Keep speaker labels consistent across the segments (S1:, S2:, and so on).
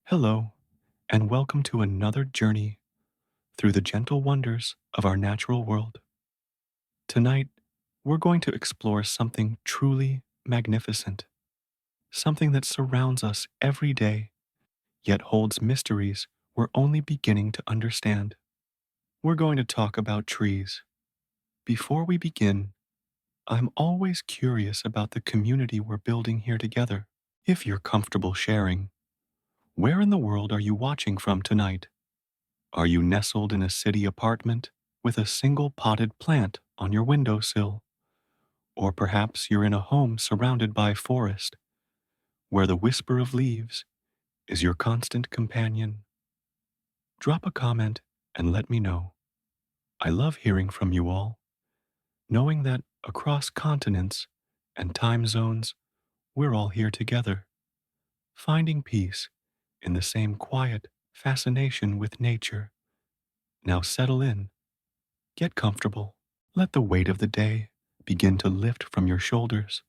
S1: Hello, and welcome to another journey through the gentle wonders of our natural world. Tonight, we're going to explore something truly magnificent, something that surrounds us every day, yet holds mysteries we're only beginning to understand. We're going to talk about trees. Before we begin, I'm always curious about the community we're building here together. If you're comfortable sharing, where in the world are you watching from tonight? Are you nestled in a city apartment with a single potted plant on your windowsill? Or perhaps you're in a home surrounded by forest, where the whisper of leaves is your constant companion? Drop a comment and let me know. I love hearing from you all, knowing that across continents and time zones, we're all here together, finding peace in the same quiet fascination with nature. Now settle in, get comfortable. Let the weight of the day begin to lift from your shoulders.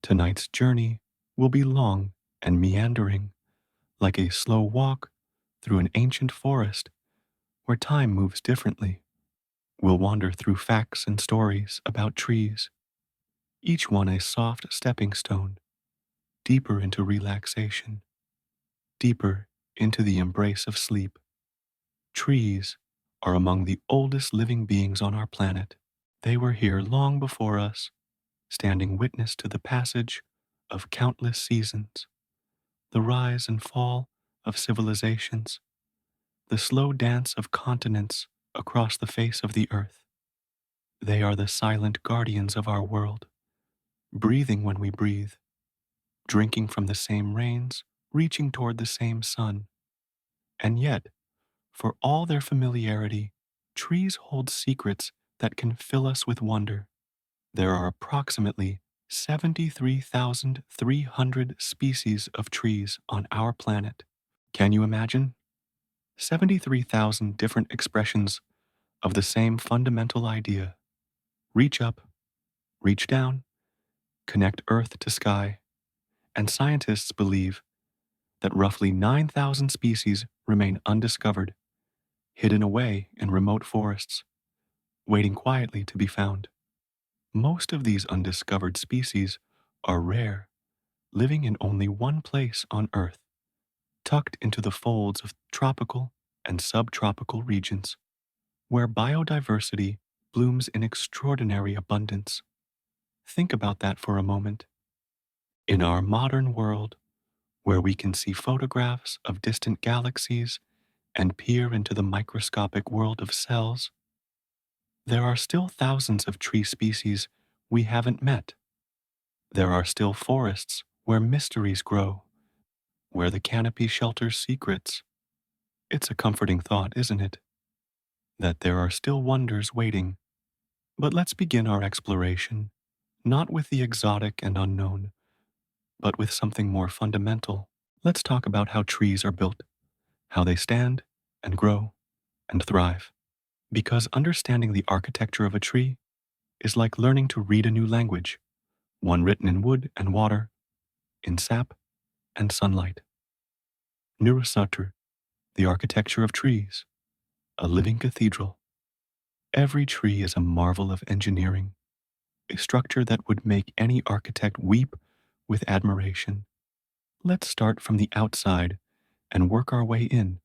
S1: Tonight's journey will be long and meandering, like a slow walk through an ancient forest where time moves differently. We'll wander through facts and stories about trees, each one a soft stepping stone, deeper into relaxation, deeper into the embrace of sleep. Trees are among the oldest living beings on our planet. They were here long before us, standing witness to the passage of countless seasons, the rise and fall of civilizations, the slow dance of continents across the face of the earth. They are the silent guardians of our world, breathing when we breathe, drinking from the same rains, reaching toward the same sun. And yet, for all their familiarity, trees hold secrets that can fill us with wonder. There are approximately 73,300 species of trees on our planet. Can you imagine? 73,000 different expressions of the same fundamental idea. Reach up, reach down, connect earth to sky. And scientists believe that roughly 9,000 species remain undiscovered, hidden away in remote forests, waiting quietly to be found. Most of these undiscovered species are rare, living in only one place on Earth, tucked into the folds of tropical and subtropical regions, where biodiversity blooms in extraordinary abundance. Think about that for a moment. In our modern world, where we can see photographs of distant galaxies and peer into the microscopic world of cells, there are still thousands of tree species we haven't met. There are still forests where mysteries grow, where the canopy shelters secrets. It's a comforting thought, isn't it? That there are still wonders waiting. But let's begin our exploration, not with the exotic and unknown, but with something more fundamental. Let's talk about how trees are built, how they stand and grow and thrive. Because understanding the architecture of a tree is like learning to read a new language, one written in wood and water, in sap and sunlight. Nurasatru, the architecture of trees, a living cathedral. Every tree is a marvel of engineering, a structure that would make any architect weep with admiration. Let's start from the outside and work our way in,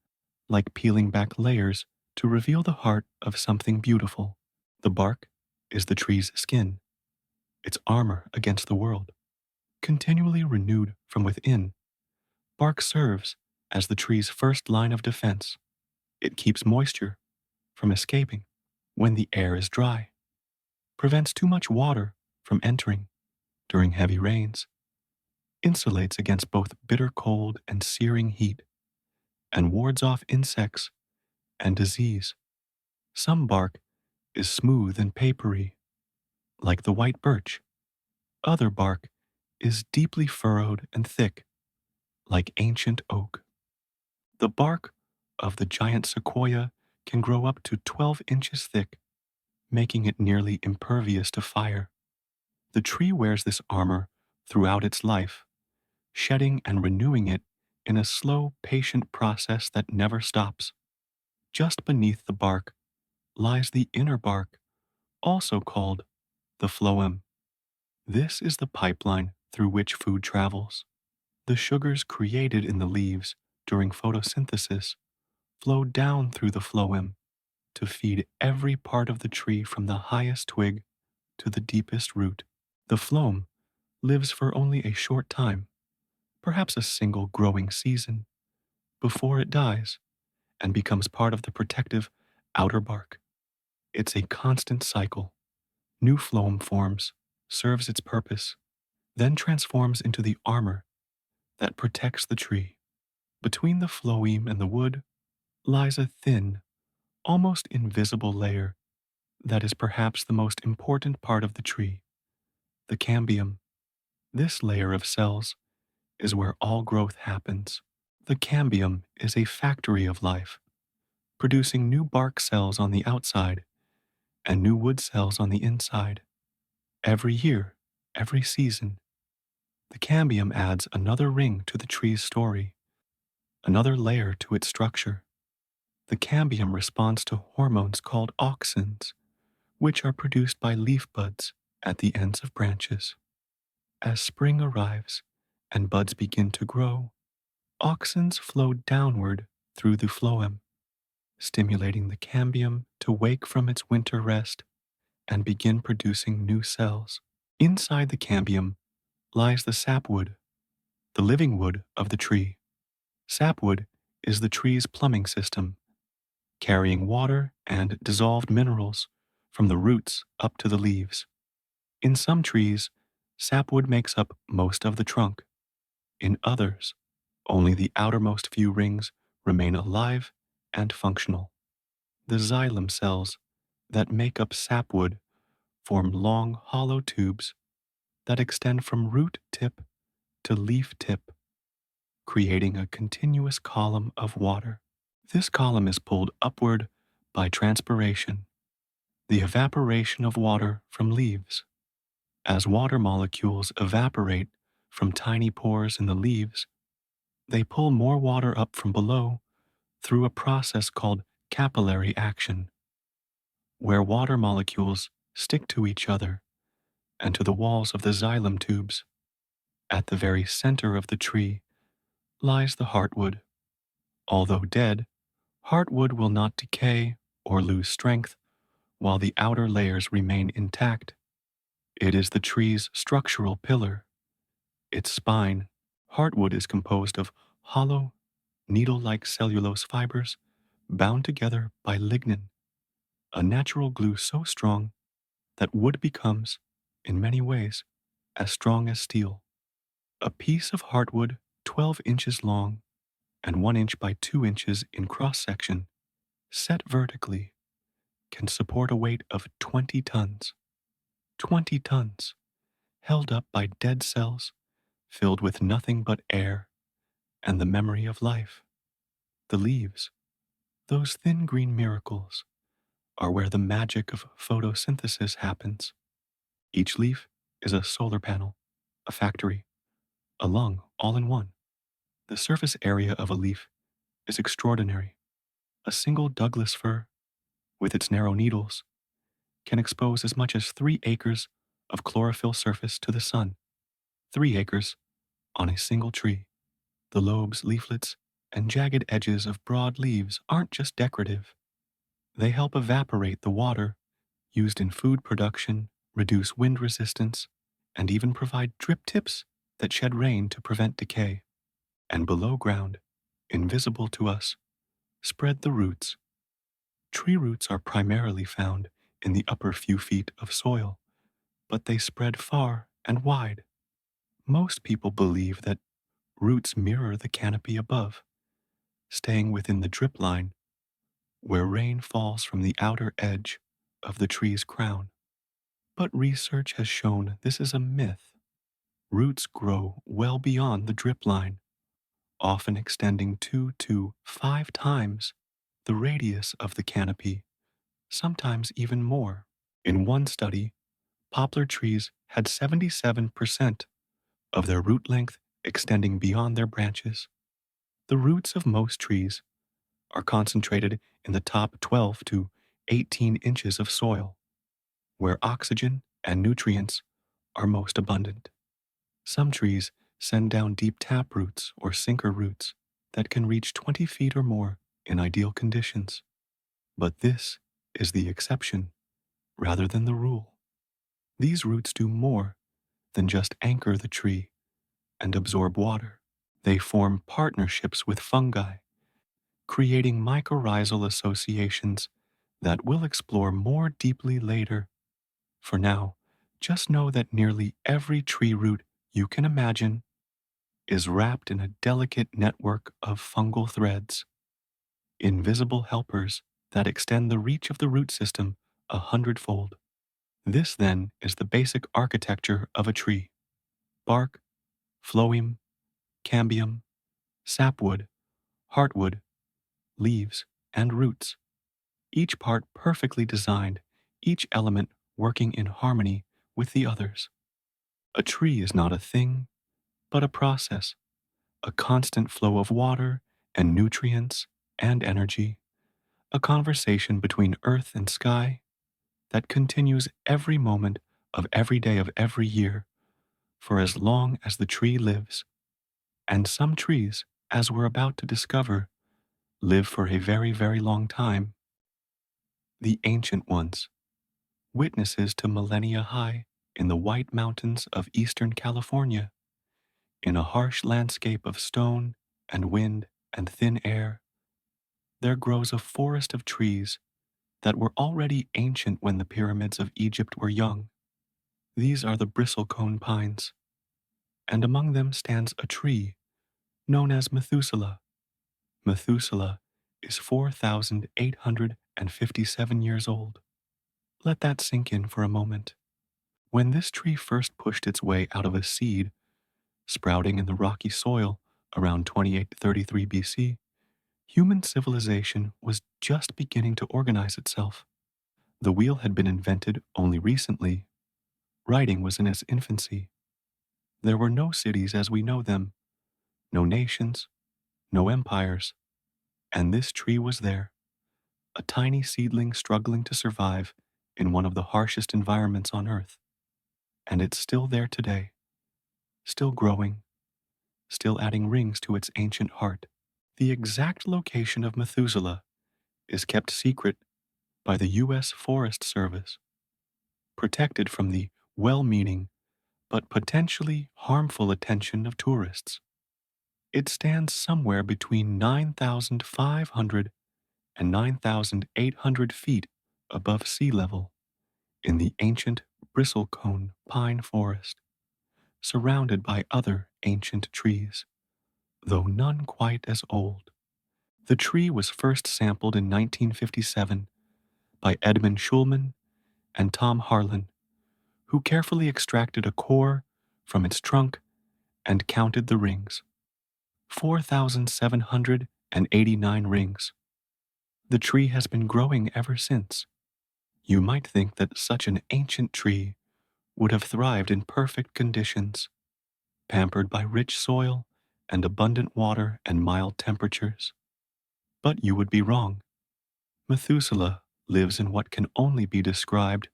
S1: like peeling back layers to reveal the heart of something beautiful. The bark is the tree's skin, its armor against the world. Continually renewed from within, bark serves as the tree's first line of defense. It keeps moisture from escaping when the air is dry, prevents too much water from entering during heavy rains, insulates against both bitter cold and searing heat, and wards off insects and disease. Some bark is smooth and papery, like the white birch. Other bark is deeply furrowed and thick, like ancient oak. The bark of the giant sequoia can grow up to 12 inches thick, making it nearly impervious to fire. The tree wears this armor throughout its life, shedding and renewing it in a slow, patient process that never stops. Just beneath the bark lies the inner bark, also called the phloem. This is the pipeline through which food travels. The sugars created in the leaves during photosynthesis flow down through the phloem to feed every part of the tree from the highest twig to the deepest root. The phloem lives for only a short time, perhaps a single growing season, before it dies and becomes part of the protective outer bark. It's a constant cycle. New phloem forms, serves its purpose, then transforms into the armor that protects the tree. Between the phloem and the wood lies a thin, almost invisible layer that is perhaps the most important part of the tree, the cambium. This layer of cells is where all growth happens. The cambium is a factory of life, producing new bark cells on the outside and new wood cells on the inside. Every year, every season, the cambium adds another ring to the tree's story, another layer to its structure. The cambium responds to hormones called auxins, which are produced by leaf buds at the ends of branches. As spring arrives and buds begin to grow, auxins flow downward through the phloem, stimulating the cambium to wake from its winter rest and begin producing new cells. Inside the cambium lies the sapwood, the living wood of the tree. Sapwood is the tree's plumbing system, carrying water and dissolved minerals from the roots up to the leaves. In some trees, sapwood makes up most of the trunk. In others, only the outermost few rings remain alive and functional. The xylem cells that make up sapwood form long, hollow tubes that extend from root tip to leaf tip, creating a continuous column of water. This column is pulled upward by transpiration, the evaporation of water from leaves. As water molecules evaporate from tiny pores in the leaves, they pull more water up from below through a process called capillary action, where water molecules stick to each other and to the walls of the xylem tubes. At the very center of the tree lies the heartwood. Although dead, heartwood will not decay or lose strength while the outer layers remain intact. It is the tree's structural pillar, its spine. Heartwood is composed of hollow, needle-like cellulose fibers bound together by lignin, a natural glue so strong that wood becomes, in many ways, as strong as steel. A piece of heartwood 12 inches long and 1 inch by 2 inches in cross-section, set vertically, can support a weight of 20 tons. 20 tons, held up by dead cells filled with nothing but air and the memory of life. The leaves, those thin green miracles, are where the magic of photosynthesis happens. Each leaf is a solar panel, a factory, a lung, all in one. The surface area of a leaf is extraordinary. A single Douglas fir, with its narrow needles, can expose as much as 3 acres of chlorophyll surface to the sun. 3 acres on a single tree. The lobes, leaflets, and jagged edges of broad leaves aren't just decorative. They help evaporate the water used in food production, reduce wind resistance, and even provide drip tips that shed rain to prevent decay. And below ground, invisible to us, spread the roots. Tree roots are primarily found in the upper few feet of soil, but they spread far and wide. Most people believe that roots mirror the canopy above, staying within the drip line where rain falls from the outer edge of the tree's crown. But research has shown this is a myth. Roots grow well beyond the drip line, often extending 2 to 5 times the radius of the canopy, sometimes even more. In one study, poplar trees had 77% of their root length extending beyond their branches. The roots of most trees are concentrated in the top 12 to 18 inches of soil, where oxygen and nutrients are most abundant. Some trees send down deep tap roots or sinker roots that can reach 20 feet or more in ideal conditions. But this is the exception rather than the rule. These roots do more than just anchor the tree and absorb water. They form partnerships with fungi, creating mycorrhizal associations that we'll explore more deeply later. For now, just know that nearly every tree root you can imagine is wrapped in a delicate network of fungal threads, invisible helpers that extend the reach of the root system 100-fold. This, then, is the basic architecture of a tree: bark, phloem, cambium, sapwood, heartwood, leaves, and roots, each part perfectly designed, each element working in harmony with the others. A tree is not a thing, but a process, a constant flow of water and nutrients and energy, a conversation between earth and sky that continues every moment of every day of every year for as long as the tree lives. And some trees, as we're about to discover, live for a very, very long time. The ancient ones, witnesses to millennia high in the White Mountains of Eastern California, in a harsh landscape of stone and wind and thin air, there grows a forest of trees that were already ancient when the pyramids of Egypt were young. These are the bristlecone pines, and among them stands a tree known as Methuselah. Methuselah is 4,857 years old. Let that sink in for a moment. When this tree first pushed its way out of a seed, sprouting in the rocky soil around 2833 BC, human civilization was just beginning to organize itself. The wheel had been invented only recently. Writing was in its infancy. There were no cities as we know them, no nations, no empires, and this tree was there, a tiny seedling struggling to survive in one of the harshest environments on Earth. And it's still there today, still growing, still adding rings to its ancient heart. The exact location of Methuselah is kept secret by the U.S. Forest Service, protected from the well-meaning but potentially harmful attention of tourists. It stands somewhere between 9,500 and 9,800 feet above sea level in the ancient bristlecone pine forest, surrounded by other ancient trees, though none quite as old. The tree was first sampled in 1957 by Edmund Schulman and Tom Harlan, who carefully extracted a core from its trunk and counted the rings. 4,789 rings. The tree has been growing ever since. You might think that such an ancient tree would have thrived in perfect conditions, pampered by rich soil and abundant water and mild temperatures. But you would be wrong. Methuselah lives in what can only be described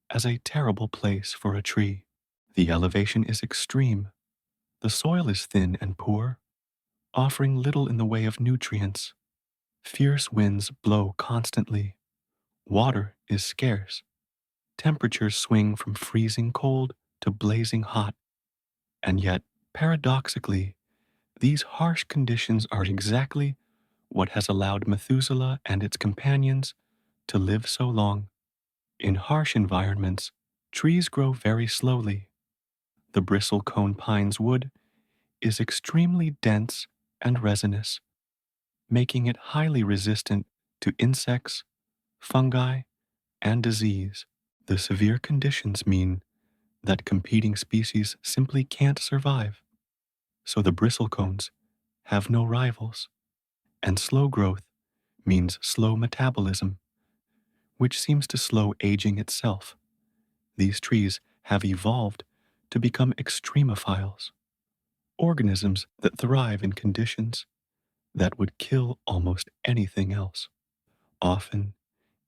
S1: as a terrible place for a tree. The elevation is extreme. The soil is thin and poor, offering little in the way of nutrients. Fierce winds blow constantly. Water is scarce. Temperatures swing from freezing cold to blazing hot. And yet, paradoxically, these harsh conditions are exactly what has allowed Methuselah and its companions to live so long. In harsh environments, trees grow very slowly. The bristlecone pine's wood is extremely dense and resinous, making it highly resistant to insects, fungi, and disease. The severe conditions mean that competing species simply can't survive, so the bristlecones have no rivals. And slow growth means slow metabolism, which seems to slow aging itself. These trees have evolved to become extremophiles, organisms that thrive in conditions that would kill almost anything else. Often,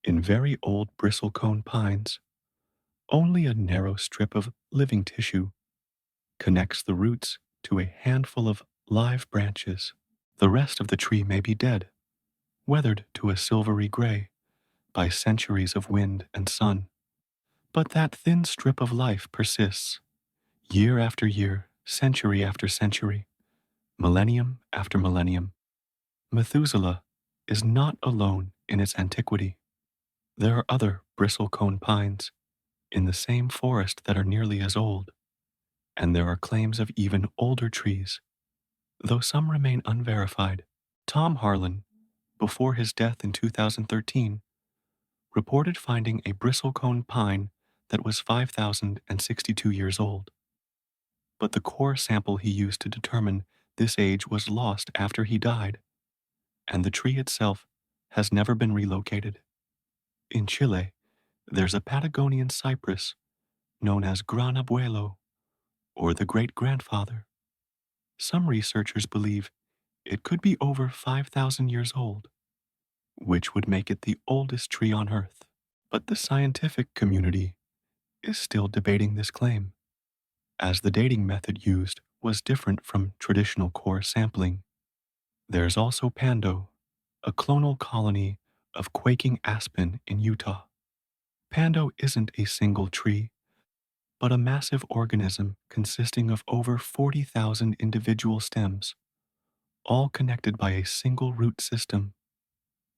S1: in very old bristlecone pines, only a narrow strip of living tissue connects the roots to a handful of live branches. The rest of the tree may be dead, weathered to a silvery gray by centuries of wind and sun. But that thin strip of life persists, year after year, century after century, millennium after millennium. Methuselah is not alone in its antiquity. There are other bristlecone pines in the same forest that are nearly as old, and there are claims of even older trees, though some remain unverified. Tom Harlan, before his death in 2013, reported finding a bristlecone pine that was 5,062 years old. But the core sample he used to determine this age was lost after he died, and the tree itself has never been relocated. In Chile, there's a Patagonian cypress known as Gran Abuelo, or the great grandfather. Some researchers believe it could be over 5,000 years old, which would make it the oldest tree on Earth. But the scientific community is still debating this claim, as the dating method used was different from traditional core sampling. There's also Pando, a clonal colony of quaking aspen in Utah. Pando isn't a single tree, but a massive organism consisting of over 40,000 individual stems, all connected by a single root system.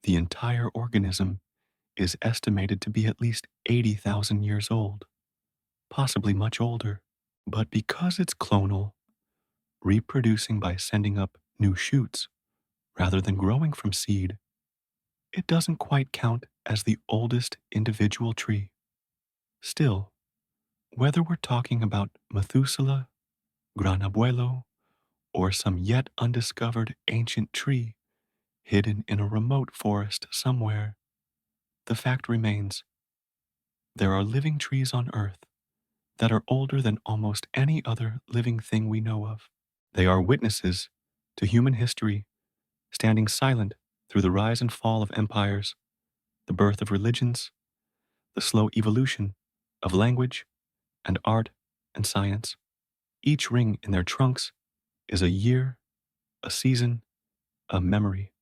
S1: The entire organism is estimated to be at least 80,000 years old, possibly much older. But because it's clonal, reproducing by sending up new shoots rather than growing from seed, it doesn't quite count as the oldest individual tree. Still, whether we're talking about Methuselah, Gran Abuelo, or some yet undiscovered ancient tree hidden in a remote forest somewhere, the fact remains there are living trees on Earth that are older than almost any other living thing we know of. They are witnesses to human history, standing silent through the rise and fall of empires, the birth of religions, the slow evolution of language and art and science. Each ring in their trunks is a year, a season, a memory.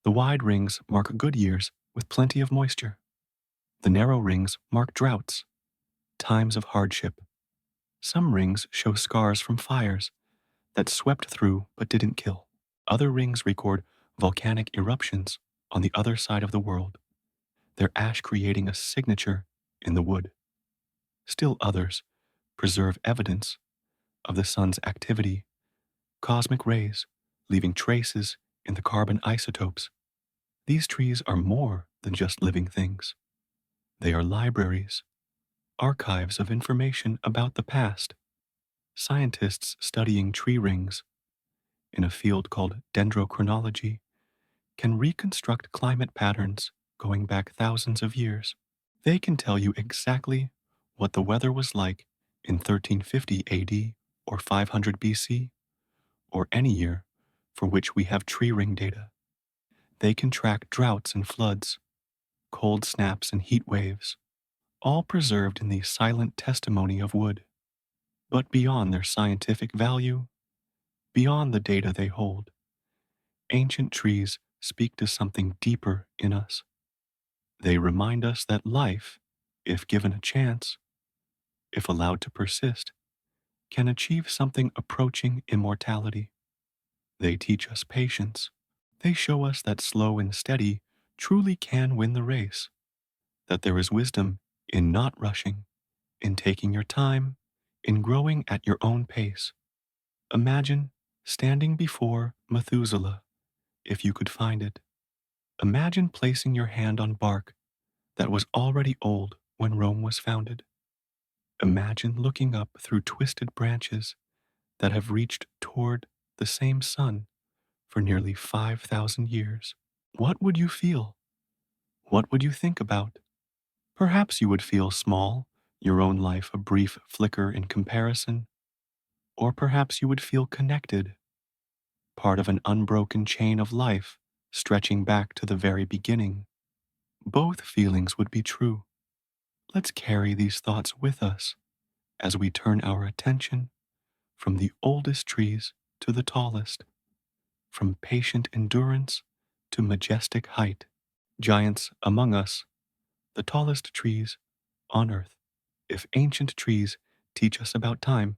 S1: The wide rings mark good years with plenty of moisture. The narrow rings mark droughts, times of hardship. Some rings show scars from fires that swept through but didn't kill. Other rings record volcanic eruptions on the other side of the world, their ash creating a signature in the wood. Still others preserve evidence of the sun's activity, cosmic rays leaving traces in the carbon isotopes. These trees are more than just living things. They are libraries, archives of information about the past. Scientists studying tree rings in a field called dendrochronology can reconstruct climate patterns going back thousands of years. They can tell you exactly what the weather was like in 1350 AD or 500 BC or any year for which we have tree ring data. They can track droughts and floods, cold snaps and heat waves, all preserved in the silent testimony of wood. But beyond their scientific value, beyond the data they hold, ancient trees speak to something deeper in us. They remind us that life, if given a chance, if allowed to persist, can achieve something approaching immortality. They teach us patience. They show us that slow and steady truly can win the race, that there is wisdom in not rushing, in taking your time, in growing at your own pace. Imagine standing before Methuselah, if you could find it. Imagine placing your hand on bark that was already old when Rome was founded. Imagine looking up through twisted branches that have reached toward the same sun for nearly 5,000 years. What would you feel? What would you think about? Perhaps you would feel small, your own life a brief flicker in comparison, or perhaps you would feel connected, part of an unbroken chain of life stretching back to the very beginning. Both feelings would be true. Let's carry these thoughts with us as we turn our attention from the oldest trees to the tallest, from patient endurance to majestic height. Giants among us, the tallest trees on earth. If ancient trees teach us about time,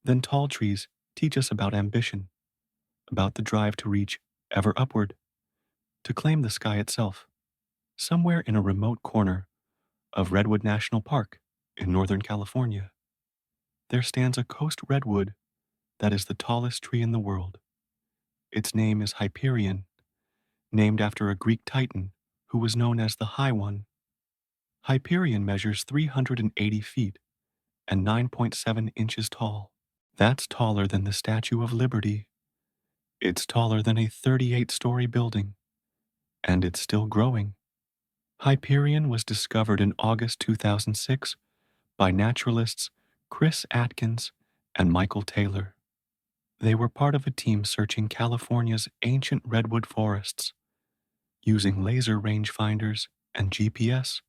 S1: then tall trees teach us about ambition, about the drive to reach ever upward, to claim the sky itself. Somewhere in a remote corner of Redwood National Park in Northern California, there stands a coast redwood that is the tallest tree in the world. Its name is Hyperion, named after a Greek titan who was known as the High One. Hyperion measures 380 feet and 9.7 inches tall. That's taller than the Statue of Liberty. It's taller than a 38-story building, and it's still growing. Hyperion was discovered in August 2006 by naturalists Chris Atkins and Michael Taylor. They were part of a team searching California's ancient redwood forests, using laser rangefinders and GPS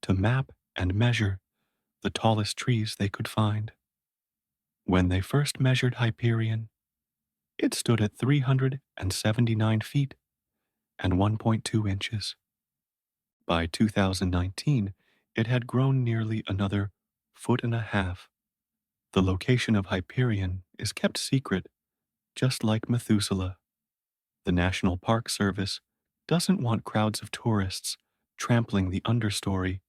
S1: to map and measure the tallest trees they could find. When they first measured Hyperion, it stood at 379 feet and 1.2 inches. By 2019, it had grown nearly another foot and a half. The location of Hyperion is kept secret, just like Methuselah. The National Park Service doesn't want crowds of tourists trampling the understory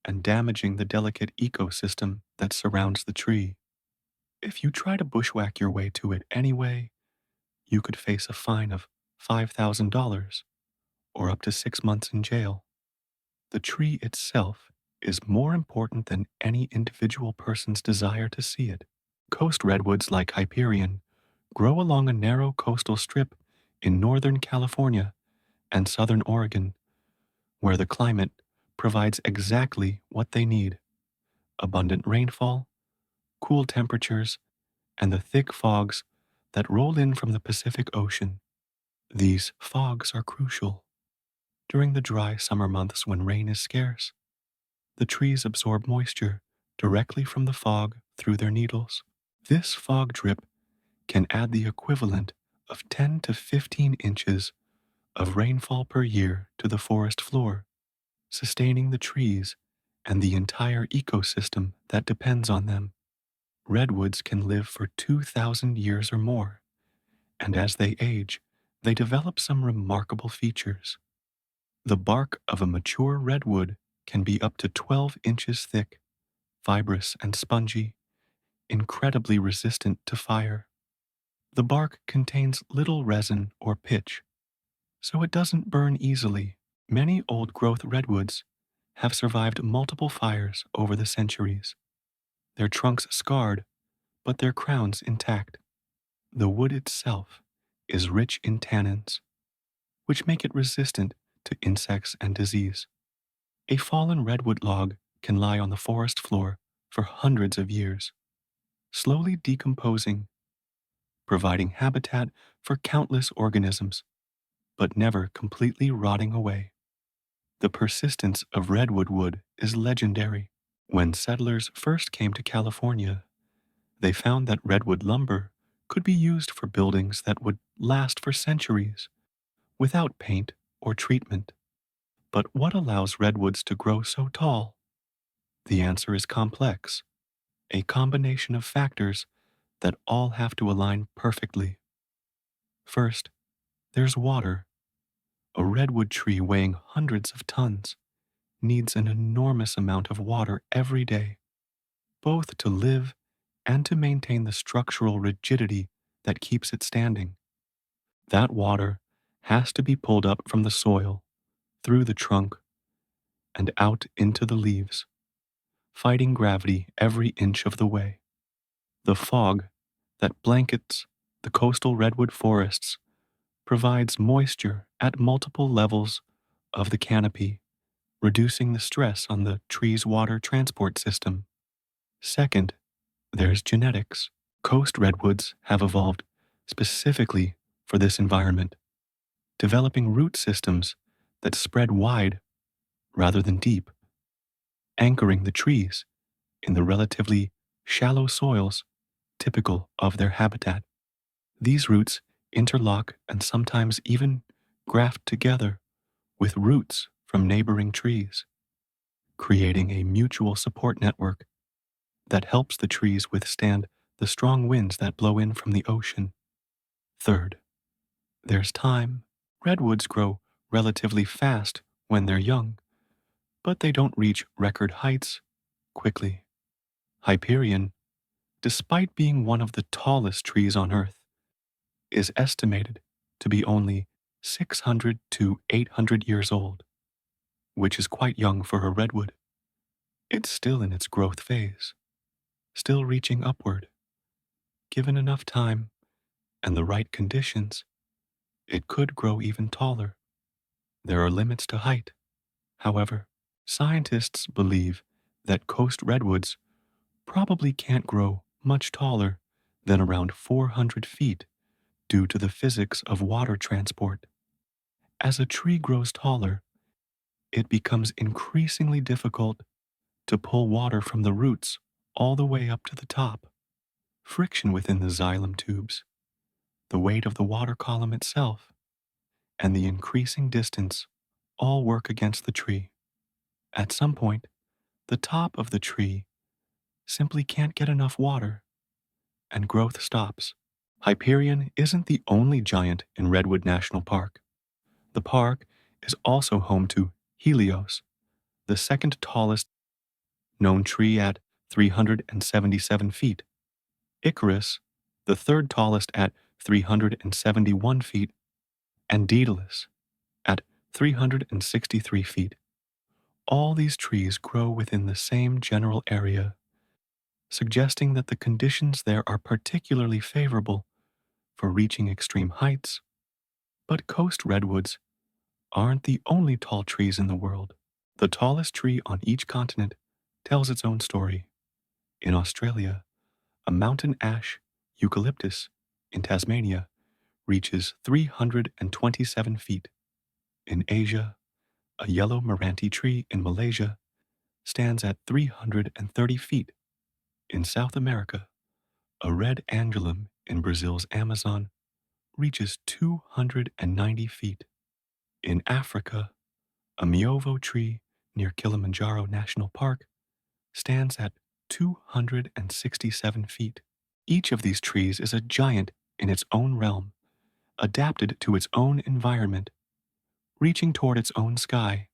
S1: and damaging the delicate ecosystem that surrounds the tree. If you try to bushwhack your way to it anyway, you could face a fine of $5,000 or up to 6 months in jail. The tree itself is more important than any individual person's desire to see it. Coast redwoods like Hyperion grow along a narrow coastal strip in Northern California and Southern Oregon, where the climate provides exactly what they need: abundant rainfall, cool temperatures, and the thick fogs that roll in from the Pacific Ocean. These fogs are crucial. During the dry summer months when rain is scarce, the trees absorb moisture directly from the fog through their needles. This fog drip can add the equivalent of 10 to 15 inches of rainfall per year to the forest floor, sustaining the trees and the entire ecosystem that depends on them. Redwoods can live for 2,000 years or more, and as they age, they develop some remarkable features. The bark of a mature redwood can be up to 12 inches thick, fibrous and spongy, incredibly resistant to fire. The bark contains little resin or pitch, so it doesn't burn easily. Many old-growth redwoods have survived multiple fires over the centuries, their trunks scarred, but their crowns intact. The wood itself is rich in tannins, which make it resistant to insects and disease. A fallen redwood log can lie on the forest floor for hundreds of years, slowly decomposing, providing habitat for countless organisms, but never completely rotting away. The persistence of redwood wood is legendary. When settlers first came to California, they found that redwood lumber could be used for buildings that would last for centuries without paint or treatment. But what allows redwoods to grow so tall? The answer is complex, a combination of factors that all have to align perfectly. First, there's water. A redwood tree weighing hundreds of tons needs an enormous amount of water every day, both to live and to maintain the structural rigidity that keeps it standing. That water has to be pulled up from the soil, through the trunk, and out into the leaves, fighting gravity every inch of the way. The fog that blankets the coastal redwood forests provides moisture at multiple levels of the canopy, reducing the stress on the tree's water transport system. Second, there's genetics. Coast redwoods have evolved specifically for this environment, developing root systems that spread wide rather than deep, anchoring the trees in the relatively shallow soils typical of their habitat. These roots interlock and sometimes even graft together with roots from neighboring trees, creating a mutual support network that helps the trees withstand the strong winds that blow in from the ocean. Third, there's time. Redwoods grow relatively fast when they're young, but they don't reach record heights quickly. Hyperion, despite being one of the tallest trees on Earth, is estimated to be only 600 to 800 years old, which is quite young for a redwood. It's still in its growth phase, still reaching upward. Given enough time and the right conditions, it could grow even taller. There are limits to height. However, scientists believe that coast redwoods probably can't grow much taller than around 400 feet due to the physics of water transport. As a tree grows taller, it becomes increasingly difficult to pull water from the roots all the way up to the top. Friction within the xylem tubes, the weight of the water column itself, and the increasing distance all work against the tree. At some point, the top of the tree simply can't get enough water, and growth stops. Hyperion isn't the only giant in Redwood National Park. The park is also home to Helios, the second tallest known tree at 377 feet, Icarus, the third tallest at 371 feet, and Daedalus at 363 feet. All these trees grow within the same general area, suggesting that the conditions there are particularly favorable for reaching extreme heights. But coast redwoods aren't the only tall trees in the world. The tallest tree on each continent tells its own story. In Australia, a mountain ash, eucalyptus, in Tasmania reaches 327 feet. In Asia, a yellow Meranti tree in Malaysia stands at 330 feet. In South America, a red angelum in Brazil's Amazon reaches 290 feet. In Africa, a miovo tree near Kilimanjaro National Park stands at 267 feet. Each of these trees is a giant in its own realm, adapted to its own environment, reaching toward its own sky.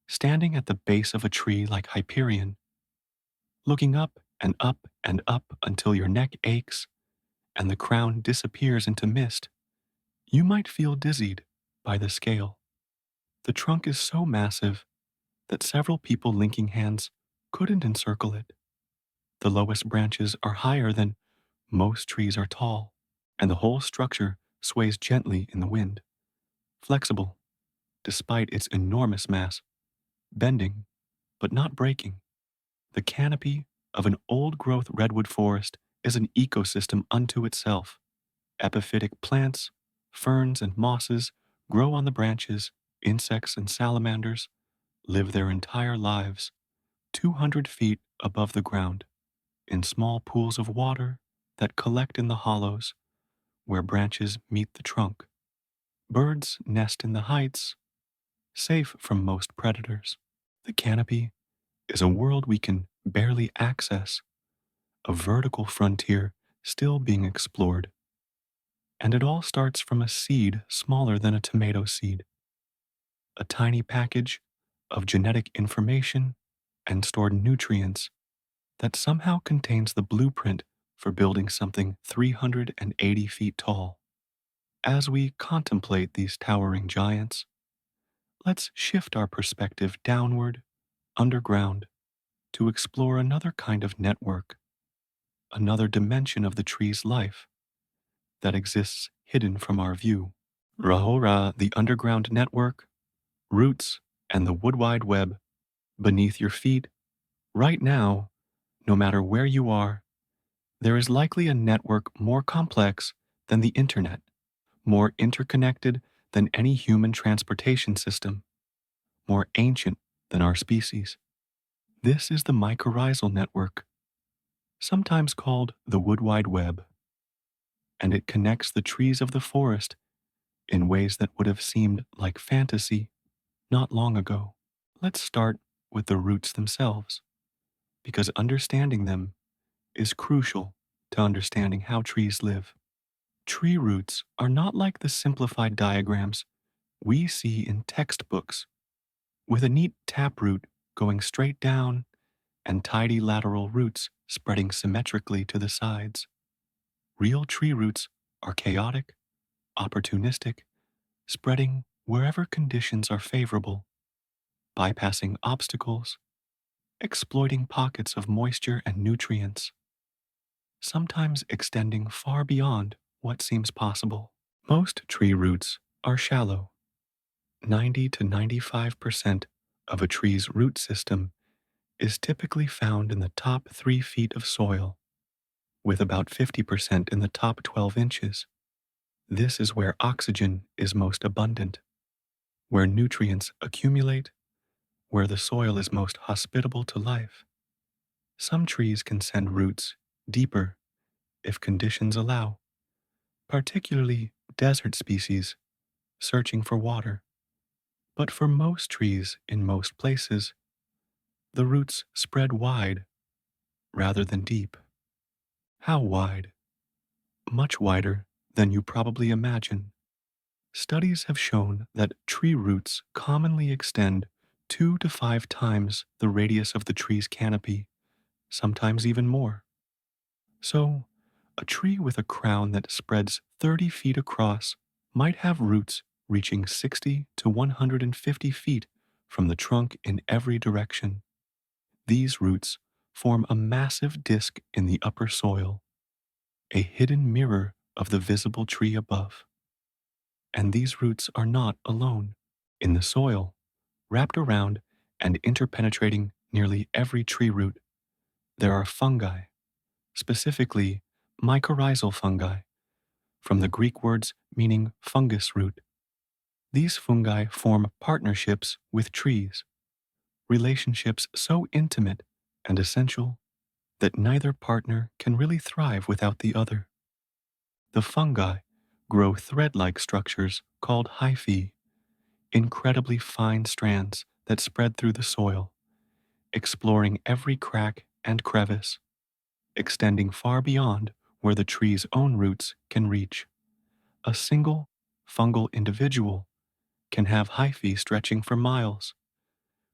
S1: Standing at the base of a tree like Hyperion, looking up and up and up until your neck aches and the crown disappears into mist, you might feel dizzied by the scale. The trunk is so massive that several people linking hands couldn't encircle it. The lowest branches are higher than most trees are tall, and the whole structure sways gently in the wind, flexible despite its enormous mass, bending but not breaking. The canopy of an old-growth redwood forest is an ecosystem unto itself. Epiphytic plants, ferns, and mosses grow on the branches. Insects and salamanders live their entire lives 200 feet above the ground in small pools of water that collect in the hollows where branches meet the trunk. Birds nest in the heights, safe from most predators. The canopy is a world we can barely access, a vertical frontier still being explored. And it all starts from a seed smaller than a tomato seed, a tiny package of genetic information and stored nutrients that somehow contains the blueprint for building something 380 feet tall. As we contemplate these towering giants, let's shift our perspective downward, underground, to explore another kind of network, another dimension of the tree's life that exists hidden from our view. Rahora, the underground network, roots, and the wood wide web beneath your feet. Right now, no matter where you are, there is likely a network more complex than the internet, more interconnected than any human transportation system, more ancient than our species. This is the mycorrhizal network, sometimes called the Wood Wide Web, and it connects the trees of the forest in ways that would have seemed like fantasy not long ago. Let's start with the roots themselves, because understanding them is crucial to understanding how trees live. Tree roots are not like the simplified diagrams we see in textbooks, with a neat taproot going straight down and tidy lateral roots spreading symmetrically to the sides. Real tree roots are chaotic, opportunistic, spreading wherever conditions are favorable, bypassing obstacles, exploiting pockets of moisture and nutrients, sometimes extending far beyond what seems possible. Most tree roots are shallow. 90 to 95% of a tree's root system is typically found in the top 3 feet of soil, with about 50% in the top 12 inches. This is where oxygen is most abundant, where nutrients accumulate, where the soil is most hospitable to life. Some trees can send roots deeper if conditions allow, particularly desert species searching for water. But for most trees in most places, the roots spread wide rather than deep. How wide? Much wider than you probably imagine. Studies have shown that tree roots commonly extend 2 to 5 times the radius of the tree's canopy, sometimes even more. So, a tree with a crown that spreads 30 feet across might have roots reaching 60 to 150 feet from the trunk in every direction. These roots form a massive disc in the upper soil, a hidden mirror of the visible tree above. And these roots are not alone. In the soil, wrapped around and interpenetrating nearly every tree root, there are fungi, specifically mycorrhizal fungi, from the Greek words meaning fungus root. These fungi form partnerships with trees, relationships so intimate and essential that neither partner can really thrive without the other. The fungi grow thread-like structures called hyphae, incredibly fine strands that spread through the soil, exploring every crack and crevice, extending far beyond where the tree's own roots can reach. A single fungal individual can have hyphae stretching for miles,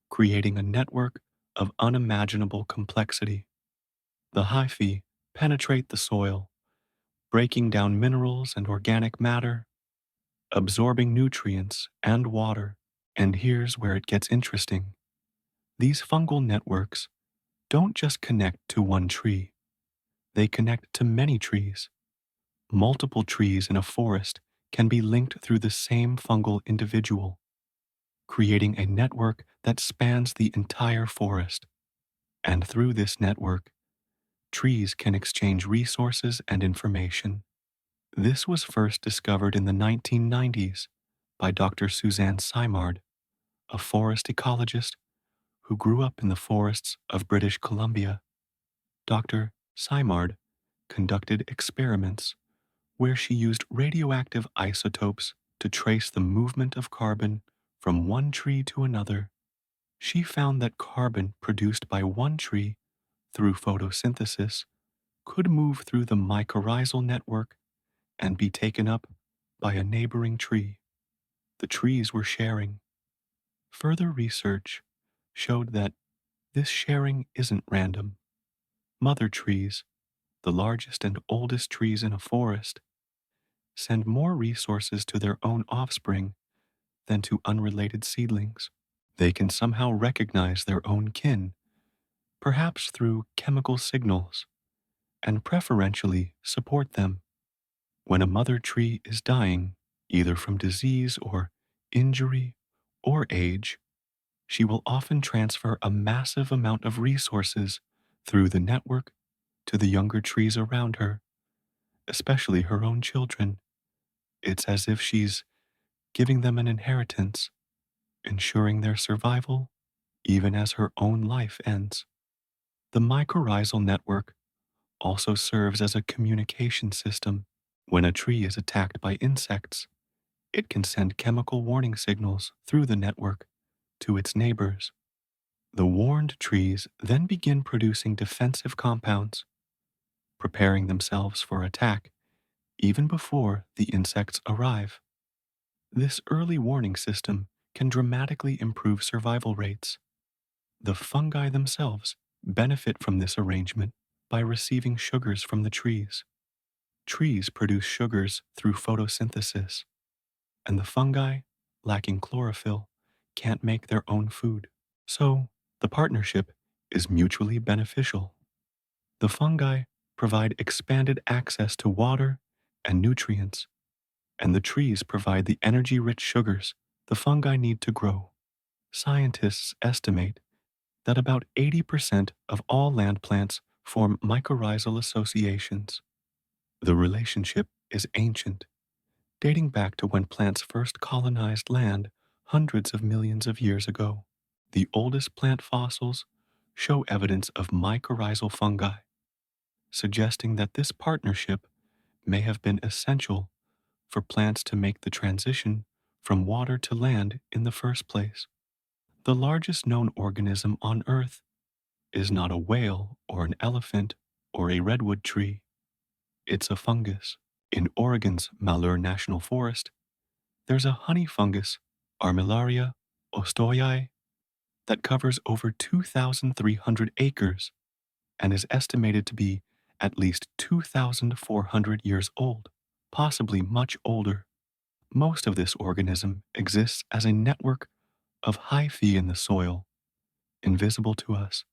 S1: creating a network of unimaginable complexity. The hyphae penetrate the soil, breaking down minerals and organic matter, absorbing nutrients and water. And here's where it gets interesting. These fungal networks don't just connect to one tree, they connect to many trees. Multiple trees in a forest can be linked through the same fungal individual, creating a network that spans the entire forest. And through this network, trees can exchange resources and information. This was first discovered in the 1990s by Dr. Suzanne Simard, a forest ecologist who grew up in the forests of British Columbia. Dr. Simard conducted experiments where she used radioactive isotopes to trace the movement of carbon from one tree to another. She found that carbon produced by one tree through photosynthesis could move through the mycorrhizal network and be taken up by a neighboring tree. The trees were sharing. Further research showed that this sharing isn't random. Mother trees, the largest and oldest trees in a forest, send more resources to their own offspring than to unrelated seedlings. They can somehow recognize their own kin, perhaps through chemical signals, and preferentially support them. When a mother tree is dying, either from disease or injury or age, she will often transfer a massive amount of resources through the network to the younger trees around her, especially her own children. It's as if she's giving them an inheritance, ensuring their survival even as her own life ends. The mycorrhizal network also serves as a communication system. When a tree is attacked by insects, it can send chemical warning signals through the network to its neighbors. The warned trees then begin producing defensive compounds, preparing themselves for attack even before the insects arrive. This early warning system can dramatically improve survival rates. The fungi themselves benefit from this arrangement by receiving sugars from the trees. Trees produce sugars through photosynthesis, and the fungi, lacking chlorophyll, can't make their own food. So, the partnership is mutually beneficial. The fungi provide expanded access to water and nutrients, and the trees provide the energy rich sugars the fungi need to grow. Scientists estimate that about 80% of all land plants form mycorrhizal associations. The relationship is ancient, dating back to when plants first colonized land hundreds of millions of years ago. The oldest plant fossils show evidence of mycorrhizal fungi, suggesting that this partnership may have been essential for plants to make the transition from water to land in the first place. The largest known organism on Earth is not a whale or an elephant or a redwood tree. It's a fungus. In Oregon's Malheur National Forest, there's a honey fungus, Armillaria ostoyi, that covers over 2,300 acres and is estimated to be at least 2,400 years old, possibly much older. Most of this organism exists as a network of hyphae in the soil, invisible to us,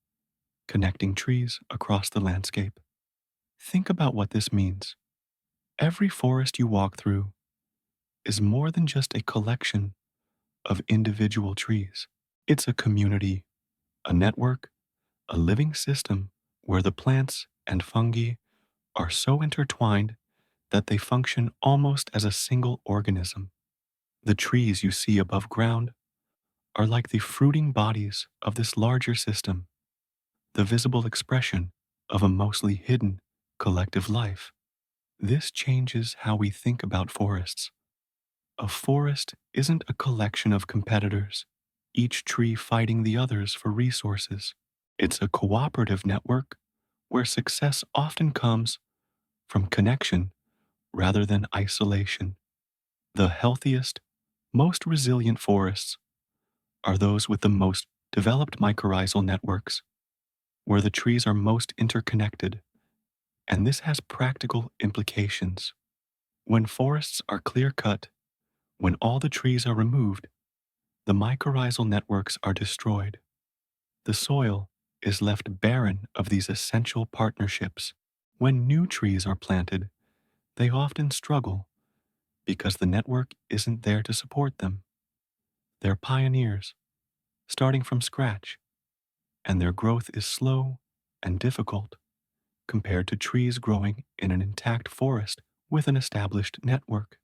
S1: connecting trees across the landscape. Think about what this means. Every forest you walk through is more than just a collection of individual trees. It's a community, a network, a living system where the plants and fungi are so intertwined that they function almost as a single organism. The trees you see above ground are like the fruiting bodies of this larger system, the visible expression of a mostly hidden collective life. This changes how we think about forests. A forest isn't a collection of competitors, each tree fighting the others for resources. It's a cooperative network where success often comes from connection rather than isolation. The healthiest, most resilient forests are those with the most developed mycorrhizal networks, where the trees are most interconnected, and this has practical implications. When forests are clear cut, when all the trees are removed, the mycorrhizal networks are destroyed. The soil is left barren of these essential partnerships. When new trees are planted, they often struggle because the network isn't there to support them. They're pioneers, starting from scratch, and their growth is slow and difficult compared to trees growing in an intact forest with an established network.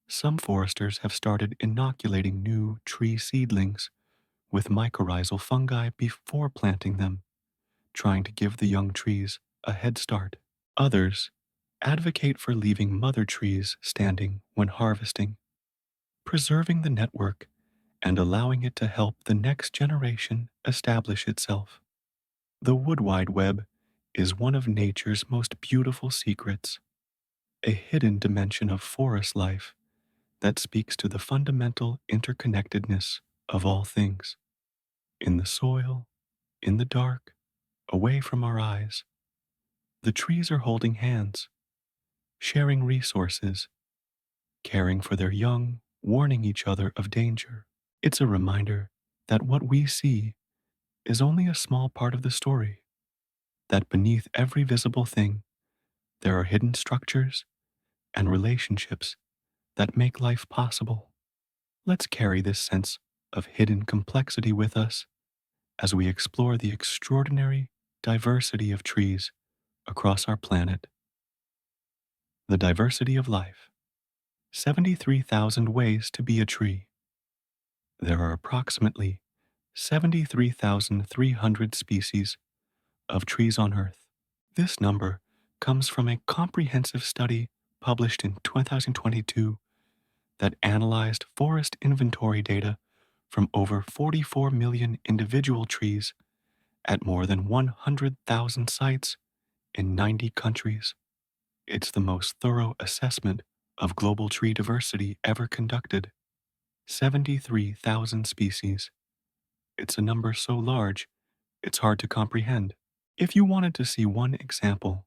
S1: Some foresters have started inoculating new tree seedlings with mycorrhizal fungi before planting them, trying to give the young trees a head start. Others advocate for leaving mother trees standing when harvesting, preserving the network and allowing it to help the next generation establish itself. The wood wide web is one of nature's most beautiful secrets, a hidden dimension of forest life that speaks to the fundamental interconnectedness of all things. In the soil, in the dark, away from our eyes, the trees are holding hands, sharing resources, caring for their young, warning each other of danger. It's a reminder that what we see is only a small part of the story, that beneath every visible thing, there are hidden structures and relationships that make life possible. Let's carry this sense of hidden complexity with us as we explore the extraordinary diversity of trees across our planet. The diversity of life. 73,000 ways to be a tree. There are approximately 73,300 species of trees on Earth. This number comes from a comprehensive study published in 2022 that analyzed forest inventory data from over 44 million individual trees at more than 100,000 sites in 90 countries. It's the most thorough assessment of global tree diversity ever conducted. 73,000 species. It's a number so large, it's hard to comprehend. If you wanted to see one example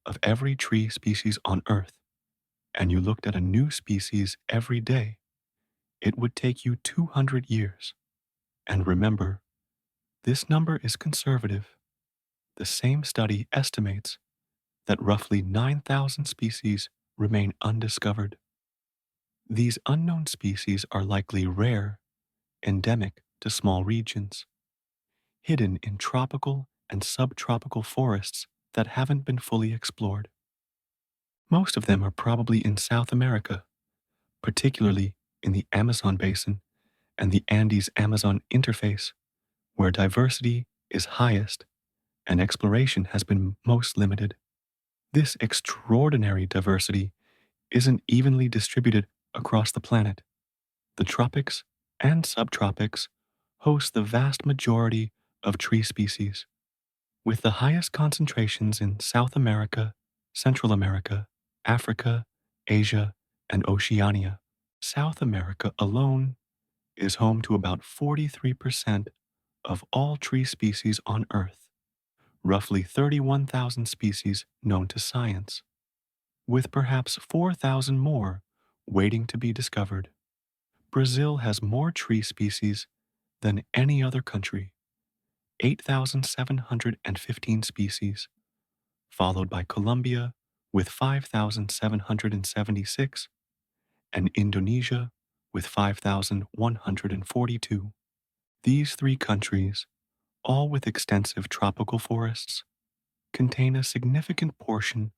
S1: of every tree species on Earth, and you looked at a new species every day, it would take you 200 years. And remember, this number is conservative. The same study estimates that roughly 9,000 species remain undiscovered. These unknown species are likely rare, endemic to small regions, hidden in tropical and subtropical forests that haven't been fully explored. Most of them are probably in South America, particularly in the Amazon basin and the Andes Amazon interface, where diversity is highest and exploration has been most limited. This extraordinary diversity isn't evenly distributed across the planet. The tropics and subtropics host the vast majority of tree species, with the highest concentrations in South America, Central America, Africa, Asia, and Oceania. South America alone is home to about 43% of all tree species on Earth, roughly 31,000 species known to science, with perhaps 4,000 more waiting to be discovered. Brazil has more tree species than any other country, 8,715 species, followed by Colombia with 5,776 and Indonesia with 5,142. These three countries, all with extensive tropical forests, contain a significant portion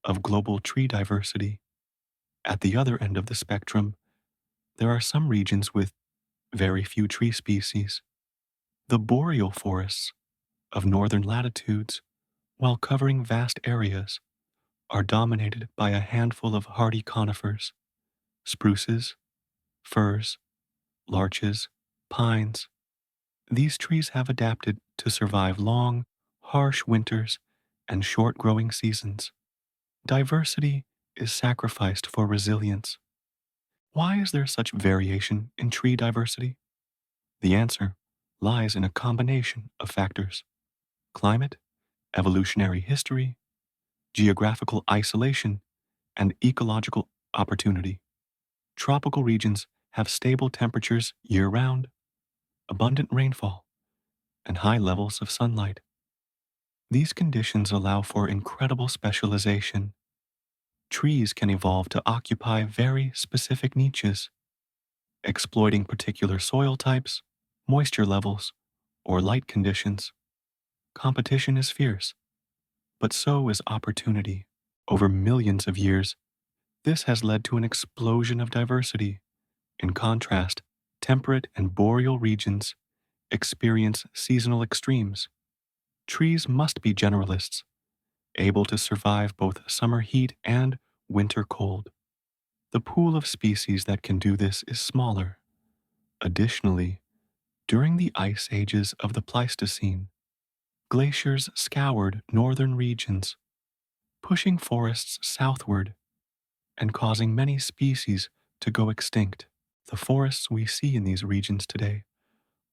S1: of global tree diversity. At the other end of the spectrum, there are some regions with very few tree species. The boreal forests of northern latitudes, while covering vast areas, are dominated by a handful of hardy conifers, spruces, firs, larches, pines. These trees have adapted to survive long, harsh winters and short growing seasons. Diversity is sacrificed for resilience. Why is there such variation in tree diversity? The answer lies in a combination of factors: climate, evolutionary history, geographical isolation, and ecological opportunity. Tropical regions have stable temperatures year round, abundant rainfall, and high levels of sunlight. These conditions allow for incredible specialization. Trees can evolve to occupy very specific niches, exploiting particular soil types, moisture levels, or light conditions. Competition is fierce, but so is opportunity. Over millions of years, this has led to an explosion of diversity. In contrast, temperate and boreal regions experience seasonal extremes. Trees must be generalists, able to survive both summer heat and winter cold. The pool of species that can do this is smaller. Additionally, during the ice ages of the Pleistocene, glaciers scoured northern regions, pushing forests southward and causing many species to go extinct. The forests we see in these regions today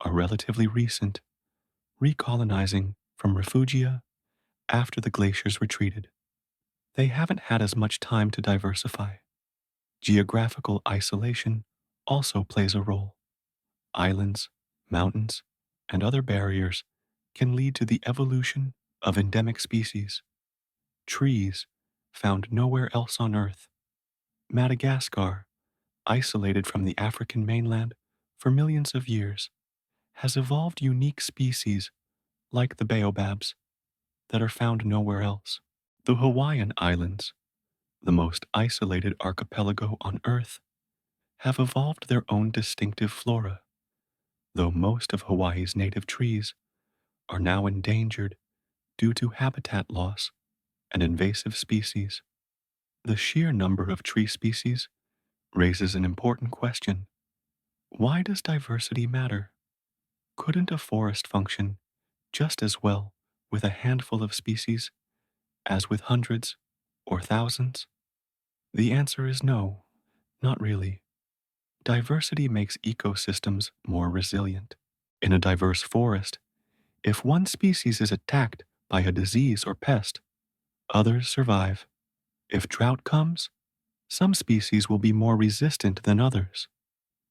S1: are relatively recent, recolonizing from refugia after the glaciers retreated. They haven't had as much time to diversify. Geographical isolation also plays a role. Islands, mountains, and other barriers can lead to the evolution of endemic species. Trees found nowhere else on Earth. Madagascar, isolated from the African mainland for millions of years, has evolved unique species like the baobabs that are found nowhere else. The Hawaiian Islands, the most isolated archipelago on Earth, have evolved their own distinctive flora, though most of Hawaii's native trees are now endangered due to habitat loss and invasive species. The sheer number of tree species raises an important question. Why does diversity matter? Couldn't a forest function just as well with a handful of species as with hundreds or thousands? The answer is no, not really. Diversity makes ecosystems more resilient. In a diverse forest, if one species is attacked by a disease or pest, others survive. If drought comes, some species will be more resistant than others.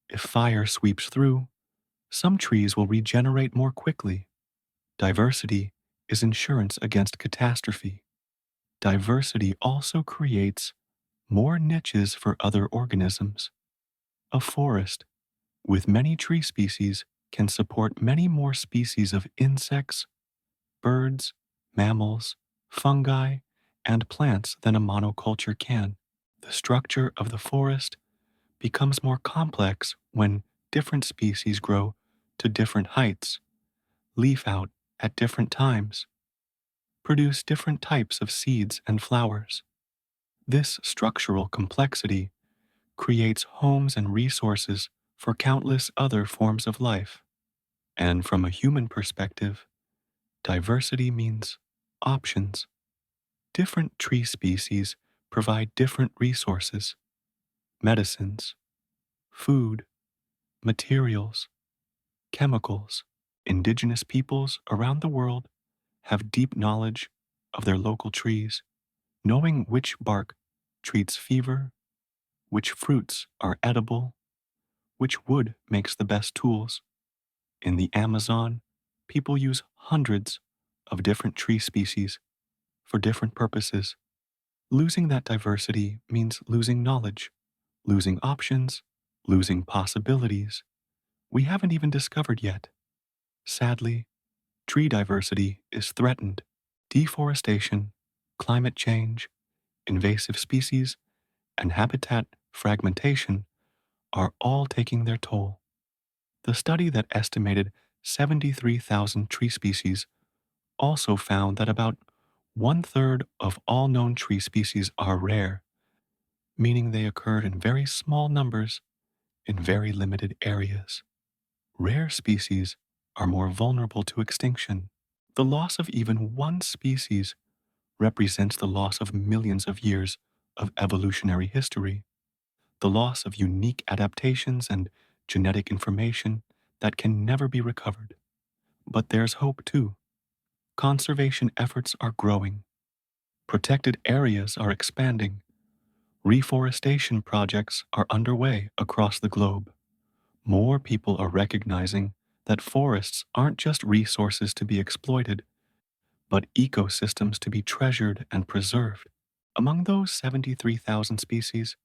S1: If fire sweeps through, some trees will regenerate more quickly. Diversity is insurance against catastrophe. Diversity also creates more niches for other organisms. A forest with many tree species can support many more species of insects, birds, mammals, fungi, and plants than a monoculture can. The structure of the forest becomes more complex when different species grow to different heights, leaf out at different times, produce different types of seeds and flowers. This structural complexity creates homes and resources for countless other forms of life. And from a human perspective, diversity means options. Different tree species provide different resources, medicines, food, materials, chemicals. Indigenous peoples around the world have deep knowledge of their local trees, knowing which bark treats fever, which fruits are edible, which wood makes the best tools. In the Amazon, people use hundreds of different tree species for different purposes. Losing that diversity means losing knowledge, losing options, losing possibilities we haven't even discovered yet. Sadly, tree diversity is threatened. Deforestation, climate change, invasive species, and habitat fragmentation are all taking their toll. The study that estimated 73,000 tree species also found that about one-third of all known tree species are rare, meaning they occur in very small numbers in very limited areas. Rare species are more vulnerable to extinction. The loss of even one species represents the loss of millions of years of evolutionary history, the loss of unique adaptations and genetic information that can never be recovered. But there's hope too. Conservation efforts are growing. Protected areas are expanding. Reforestation projects are underway across the globe. More people are recognizing that forests aren't just resources to be exploited, but ecosystems to be treasured and preserved. Among those 73,000 species,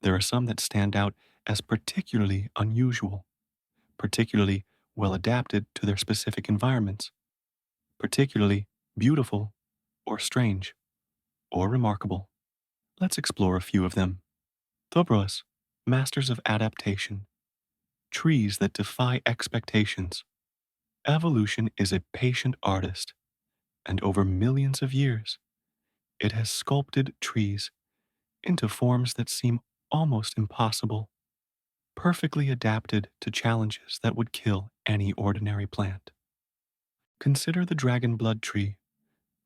S1: there are some that stand out as particularly unusual, particularly well adapted to their specific environments, particularly beautiful or strange or remarkable. Let's explore a few of them. Tobros, masters of adaptation, trees that defy expectations. Evolution is a patient artist, and over millions of years, it has sculpted trees into forms that seem almost impossible, perfectly adapted to challenges that would kill any ordinary plant. Consider the dragon blood tree,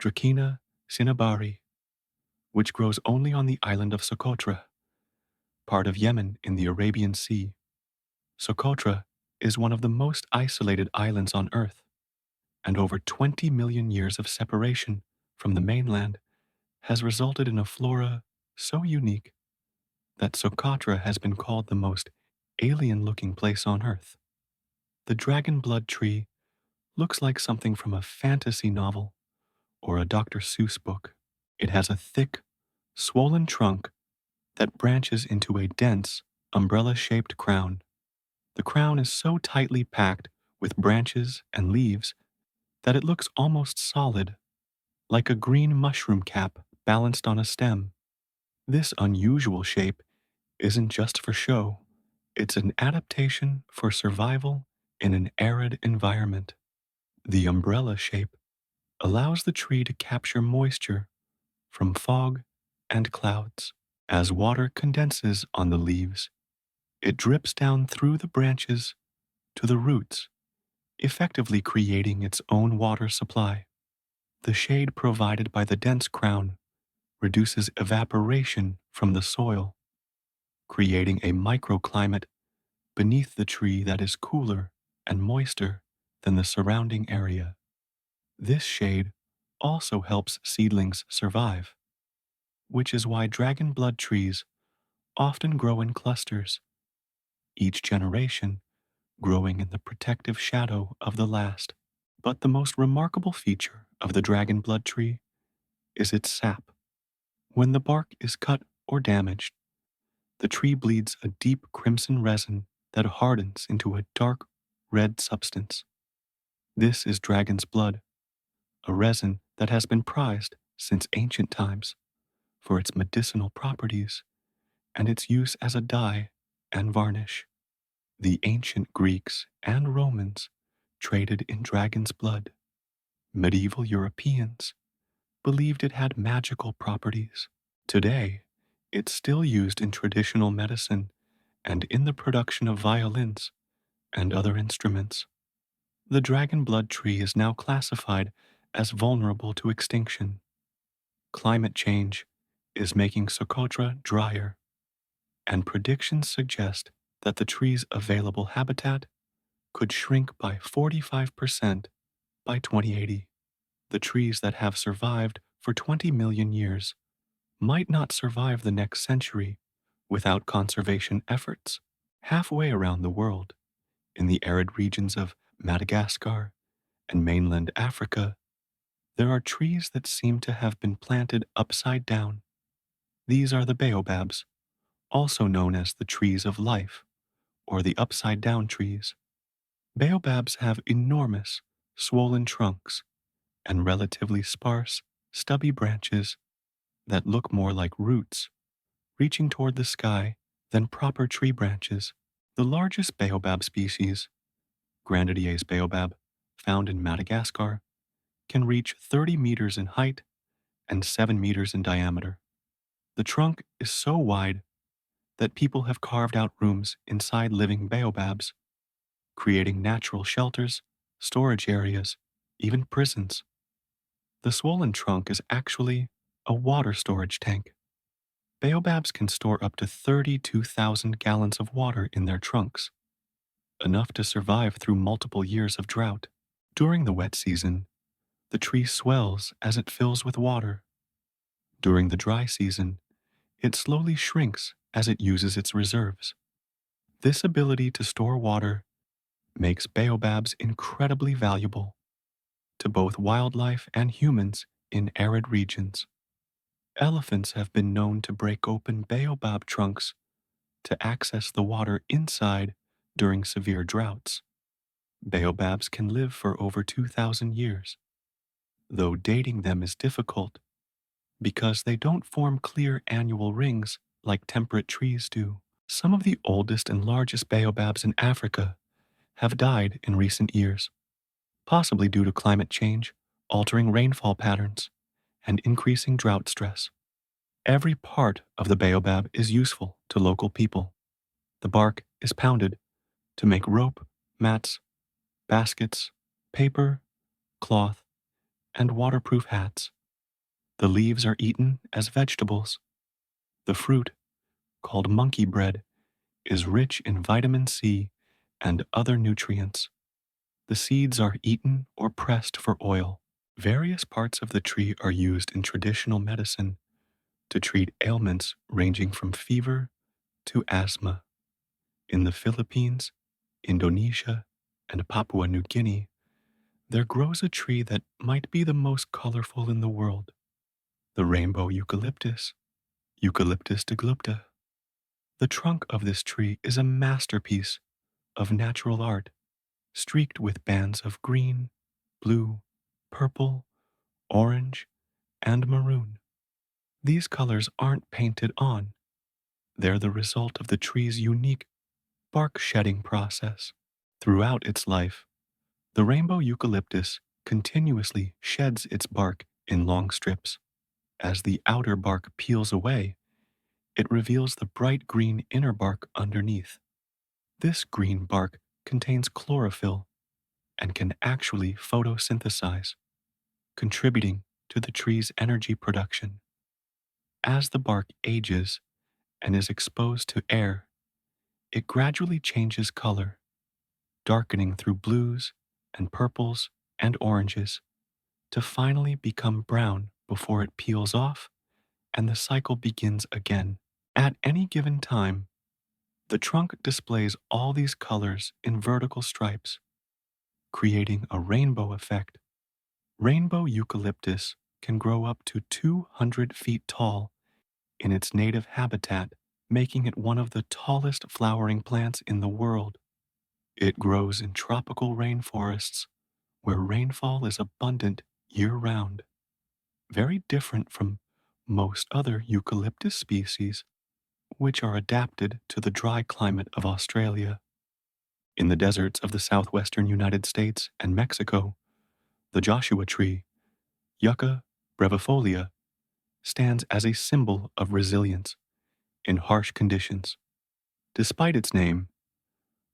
S1: Dracaena cinnabari, which grows only on the island of Socotra, part of Yemen in the Arabian Sea. Socotra is one of the most isolated islands on Earth, and over 20 million years of separation from the mainland has resulted in a flora so unique that Socotra has been called the most alien-looking place on Earth. The dragon blood tree looks like something from a fantasy novel or a Dr. Seuss book. It has a thick, swollen trunk that branches into a dense, umbrella-shaped crown. The crown is so tightly packed with branches and leaves that it looks almost solid, like a green mushroom cap balanced on a stem. This unusual shape isn't just for show, it's an adaptation for survival in an arid environment. The umbrella shape allows the tree to capture moisture from fog and clouds. As water condenses on the leaves, it drips down through the branches to the roots, effectively creating its own water supply. The shade provided by the dense crown reduces evaporation from the soil, creating a microclimate beneath the tree that is cooler and moister than the surrounding area. This shade also helps seedlings survive, which is why dragon blood trees often grow in clusters, each generation growing in the protective shadow of the last. But the most remarkable feature of the dragon blood tree is its sap. When the bark is cut or damaged, the tree bleeds a deep crimson resin that hardens into a dark red substance. This is dragon's blood, a resin that has been prized since ancient times for its medicinal properties and its use as a dye and varnish. The ancient Greeks and Romans traded in dragon's blood. Medieval Europeans believed it had magical properties. Today, it's still used in traditional medicine and in the production of violins and other instruments. The dragon blood tree is now classified as vulnerable to extinction. Climate change is making Socotra drier, and predictions suggest that the tree's available habitat could shrink by 45% by 2080. The trees that have survived for 20 million years might not survive the next century without conservation efforts. Halfway around the world, in the arid regions of Madagascar and mainland Africa, there are trees that seem to have been planted upside down. These are the baobabs, also known as the trees of life or the upside down trees. Baobabs have enormous, swollen trunks and relatively sparse, stubby branches that look more like roots reaching toward the sky than proper tree branches. The largest baobab species, Grandadier's baobab, found in Madagascar, can reach 30 meters in height and 7 meters in diameter. The trunk is so wide that people have carved out rooms inside living baobabs, creating natural shelters, storage areas, even prisons. The swollen trunk is actually a water storage tank. Baobabs can store up to 32,000 gallons of water in their trunks, enough to survive through multiple years of drought. During the wet season, the tree swells as it fills with water. During the dry season, it slowly shrinks as it uses its reserves. This ability to store water makes baobabs incredibly valuable to both wildlife and humans in arid regions. Elephants have been known to break open baobab trunks to access the water inside during severe droughts. Baobabs can live for over 2,000 years, though dating them is difficult because they don't form clear annual rings like temperate trees do. Some of the oldest and largest baobabs in Africa have died in recent years, possibly due to climate change, altering rainfall patterns, and increasing drought stress. Every part of the baobab is useful to local people. The bark is pounded to make rope, mats, baskets, paper, cloth, and waterproof hats. The leaves are eaten as vegetables. The fruit, called monkey bread, is rich in vitamin C and other nutrients. The seeds are eaten or pressed for oil. Various parts of the tree are used in traditional medicine to treat ailments ranging from fever to asthma. In the Philippines, Indonesia, and Papua New Guinea, there grows a tree that might be the most colorful in the world, the rainbow eucalyptus, Eucalyptus deglupta. The trunk of this tree is a masterpiece of natural art, streaked with bands of green, blue, purple, orange, and maroon. These colors aren't painted on, they're the result of the tree's unique bark shedding process. Throughout its life, the rainbow eucalyptus continuously sheds its bark in long strips. As the outer bark peels away, it reveals the bright green inner bark underneath. This green bark contains chlorophyll and can actually photosynthesize, contributing to the tree's energy production. As the bark ages and is exposed to air, it gradually changes color, darkening through blues and purples and oranges to finally become brown before it peels off and the cycle begins again. At any given time, the trunk displays all these colors in vertical stripes, creating a rainbow effect. Rainbow eucalyptus can grow up to 200 feet tall in its native habitat, making it one of the tallest flowering plants in the world. It grows in tropical rainforests where rainfall is abundant year round, very different from most other eucalyptus species, which are adapted to the dry climate of Australia. In the deserts of the southwestern United States and Mexico, the Joshua tree, Yucca brevifolia, stands as a symbol of resilience in harsh conditions. Despite its name,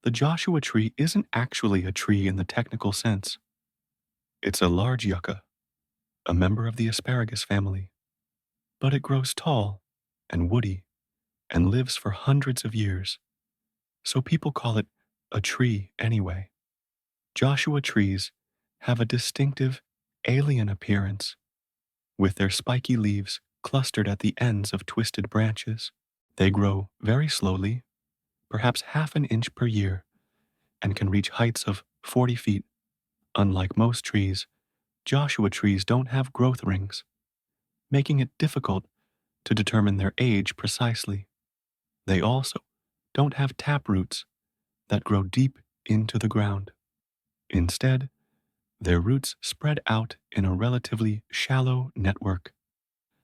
S1: the Joshua tree isn't actually a tree in the technical sense. It's a large yucca, a member of the asparagus family, but it grows tall and woody and lives for hundreds of years, so people call it a tree anyway. Joshua trees have a distinctive alien appearance, with their spiky leaves clustered at the ends of twisted branches. They grow very slowly, perhaps half an inch per year, and can reach heights of 40 feet. Unlike most trees, Joshua trees don't have growth rings, making it difficult to determine their age precisely. They also don't have tap roots that grow deep into the ground. Instead, their roots spread out in a relatively shallow network,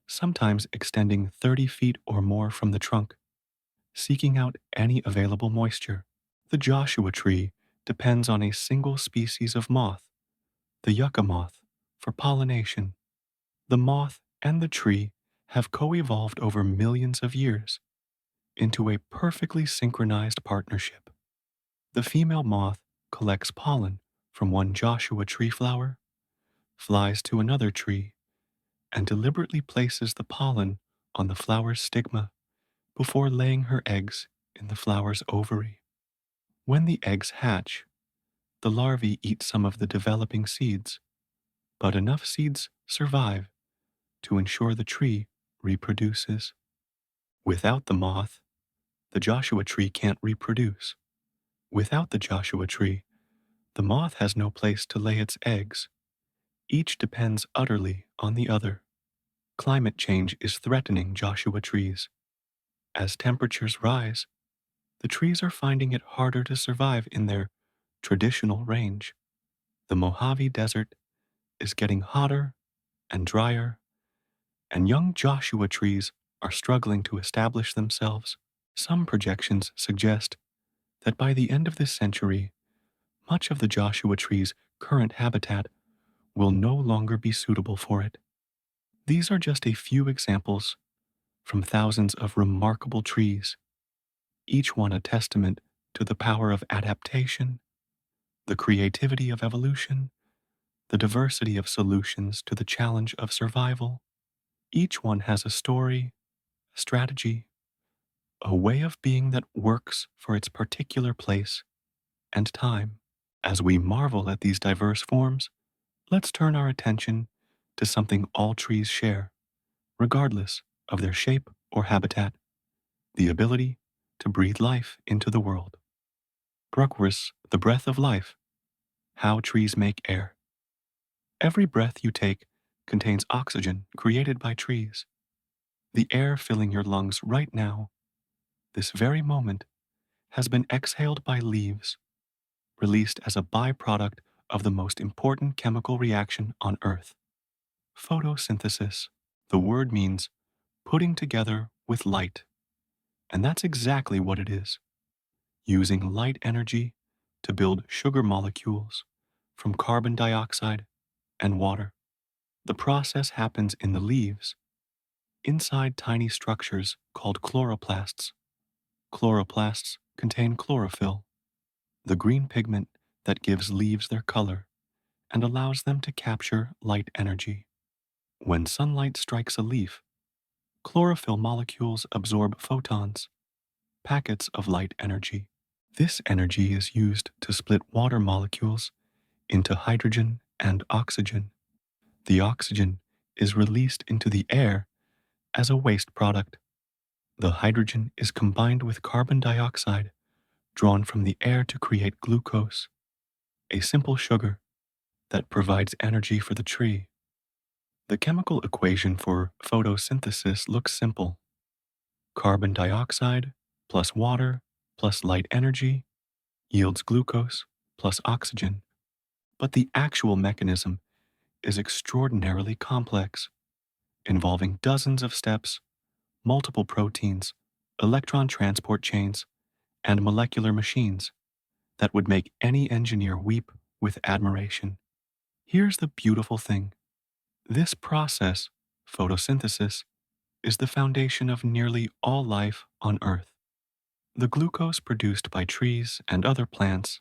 S1: sometimes extending 30 feet or more from the trunk, seeking out any available moisture. The Joshua tree depends on a single species of moth, the yucca moth, for pollination. The moth and the tree have co-evolved over millions of years into a perfectly synchronized partnership. The female moth collects pollen from one Joshua tree flower, flies to another tree, and deliberately places the pollen on the flower's stigma before laying her eggs in the flower's ovary. When the eggs hatch, the larvae eat some of the developing seeds, but enough seeds survive to ensure the tree reproduces. Without the moth, the Joshua tree can't reproduce. Without the Joshua tree, the moth has no place to lay its eggs. Each depends utterly on the other. Climate change is threatening Joshua trees. As temperatures rise, the trees are finding it harder to survive in their traditional range. The Mojave Desert is getting hotter and drier, and young Joshua trees are struggling to establish themselves. Some projections suggest that by the end of this century, much of the Joshua tree's current habitat will no longer be suitable for it. These are just a few examples from thousands of remarkable trees, each one a testament to the power of adaptation, the creativity of evolution, the diversity of solutions to the challenge of survival. Each one has a story, a strategy, a way of being that works for its particular place and time. As we marvel at these diverse forms, let's turn our attention to something all trees share, regardless of their shape or habitat: the ability to breathe life into the world. Bruckwer's The Breath of Life: How Trees Make Air. Every breath you take contains oxygen created by trees. The air filling your lungs right now, this very moment, has been exhaled by leaves, released as a byproduct of the most important chemical reaction on Earth: photosynthesis. The word means putting together with light. And that's exactly what it is, using light energy to build sugar molecules from carbon dioxide and water. The process happens in the leaves, inside tiny structures called chloroplasts. Chloroplasts contain chlorophyll, the green pigment that gives leaves their color and allows them to capture light energy. When sunlight strikes a leaf, chlorophyll molecules absorb photons, packets of light energy. This energy is used to split water molecules into hydrogen and oxygen. The oxygen is released into the air as a waste product. The hydrogen is combined with carbon dioxide drawn from the air to create glucose, a simple sugar that provides energy for the tree. The chemical equation for photosynthesis looks simple: carbon dioxide plus water plus light energy yields glucose plus oxygen. But the actual mechanism is extraordinarily complex, involving dozens of steps, multiple proteins, electron transport chains, and molecular machines that would make any engineer weep with admiration. Here's the beautiful thing: this process, photosynthesis, is the foundation of nearly all life on Earth. The glucose produced by trees and other plants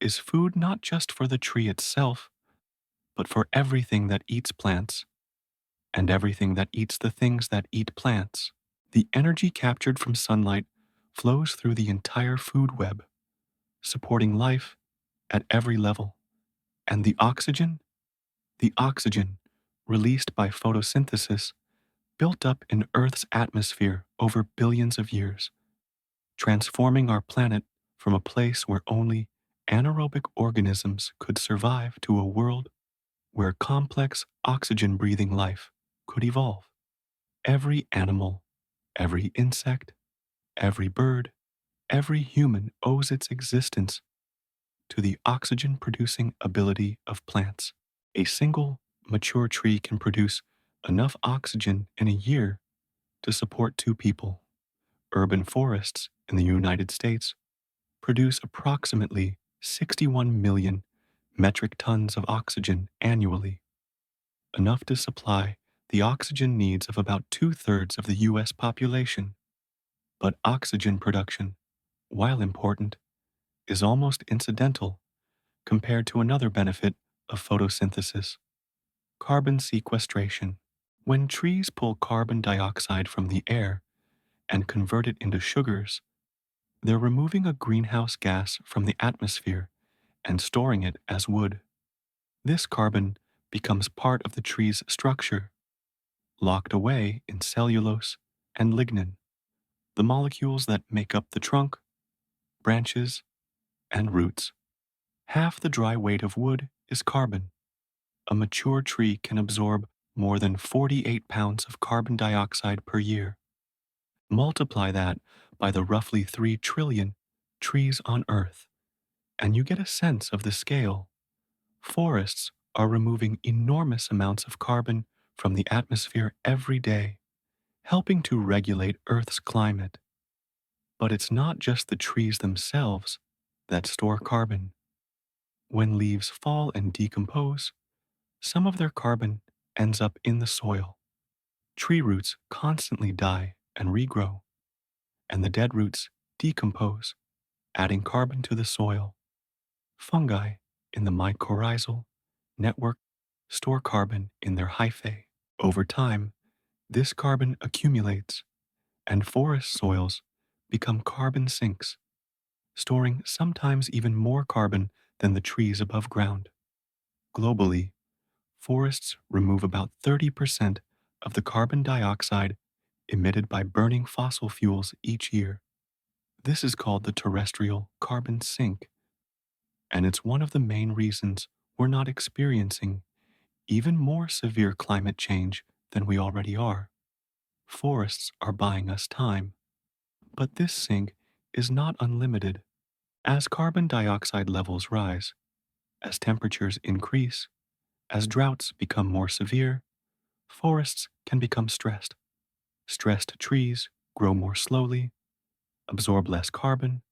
S1: is food not just for the tree itself, but for everything that eats plants, and everything that eats the things that eat plants. The energy captured from sunlight flows through the entire food web, supporting life at every level. And the oxygen released by photosynthesis built up in Earth's atmosphere over billions of years, transforming our planet from a place where only anaerobic organisms could survive to a world where complex oxygen breathing life could evolve. Every animal, every insect, every bird, every human owes its existence to the oxygen producing ability of plants. A single mature tree can produce enough oxygen in a year to support two people. Urban forests in the United States produce approximately 61 million metric tons of oxygen annually, enough to supply the oxygen needs of about two-thirds of the US population. But oxygen production, while important, is almost incidental compared to another benefit of photosynthesis: carbon sequestration. When trees pull carbon dioxide from the air and convert it into sugars, they're removing a greenhouse gas from the atmosphere and storing it as wood. This carbon becomes part of the tree's structure, locked away in cellulose and lignin, the molecules that make up the trunk, branches, and roots. Half the dry weight of wood is carbon. A mature tree can absorb more than 48 pounds of carbon dioxide per year. Multiply that by the roughly 3 trillion trees on Earth, and you get a sense of the scale. Forests are removing enormous amounts of carbon from the atmosphere every day, helping to regulate Earth's climate. But it's not just the trees themselves that store carbon. When leaves fall and decompose, some of their carbon ends up in the soil. Tree roots constantly die and regrow, and the dead roots decompose, adding carbon to the soil. Fungi in the mycorrhizal network store carbon in their hyphae. Over time, this carbon accumulates, and forest soils become carbon sinks, storing sometimes even more carbon than the trees above ground. Globally, forests remove about 30% of the carbon dioxide emitted by burning fossil fuels each year. This is called the terrestrial carbon sink, and it's one of the main reasons we're not experiencing even more severe climate change than we already are. Forests are buying us time. But this sink is not unlimited. As carbon dioxide levels rise, as temperatures increase, as droughts become more severe, forests can become stressed. Stressed trees grow more slowly, absorb less carbon,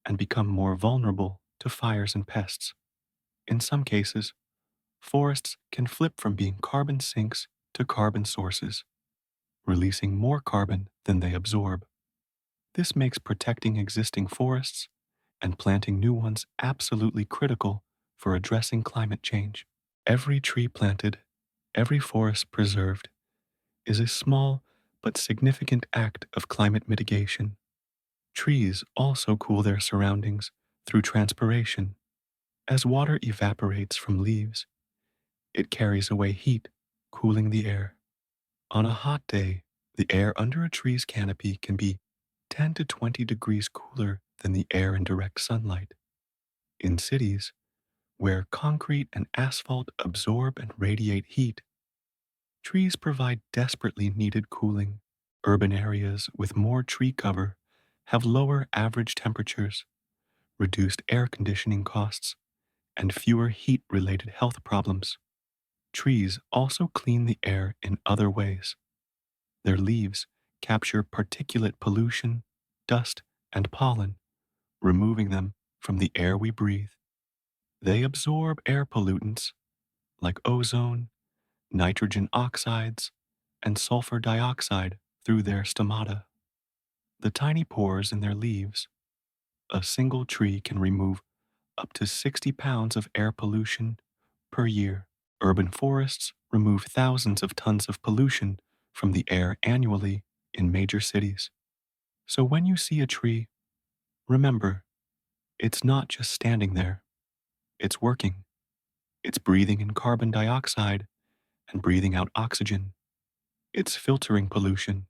S1: and become more vulnerable to fires and pests. In some cases, forests can flip from being carbon sinks to carbon sources, releasing more carbon than they absorb. This makes protecting existing forests and planting new ones absolutely critical for addressing climate change. Every tree planted, every forest preserved, is a small but significant act of climate mitigation. Trees also cool their surroundings through transpiration. As water evaporates from leaves, it carries away heat, cooling the air. On a hot day, the air under a tree's canopy can be 10 to 20 degrees cooler than the air in direct sunlight. In cities, where concrete and asphalt absorb and radiate heat, trees provide desperately needed cooling. Urban areas with more tree cover have lower average temperatures, reduced air conditioning costs, and fewer heat related health problems. Trees also clean the air in other ways. Their leaves capture particulate pollution, dust, and pollen, removing them from the air we breathe. They absorb air pollutants like ozone, nitrogen oxides, and sulfur dioxide through their stomata. The tiny pores in their leaves, a single tree can remove up to 60 pounds of air pollution per year. Urban forests remove thousands of tons of pollution from the air annually in major cities. So when you see a tree, remember, it's not just standing there, it's working. It's breathing in carbon dioxide and breathing out oxygen. It's filtering pollution.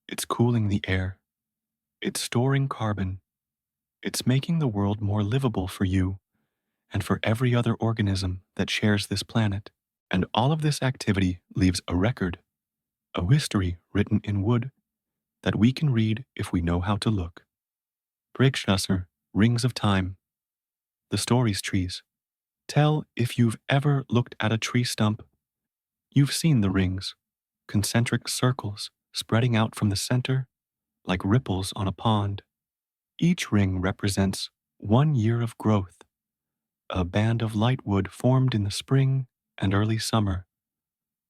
S1: It's cooling the air. It's storing carbon. It's making the world more livable for you and for every other organism that shares this planet. And all of this activity leaves a record, a history written in wood that we can read if we know how to look. Breakschusser, Rings of Time, the stories trees. Tell if you've ever looked at a tree stump. You've seen the rings, concentric circles spreading out from the center like ripples on a pond. Each ring represents 1 year of growth, a band of light wood formed in the spring and early summer,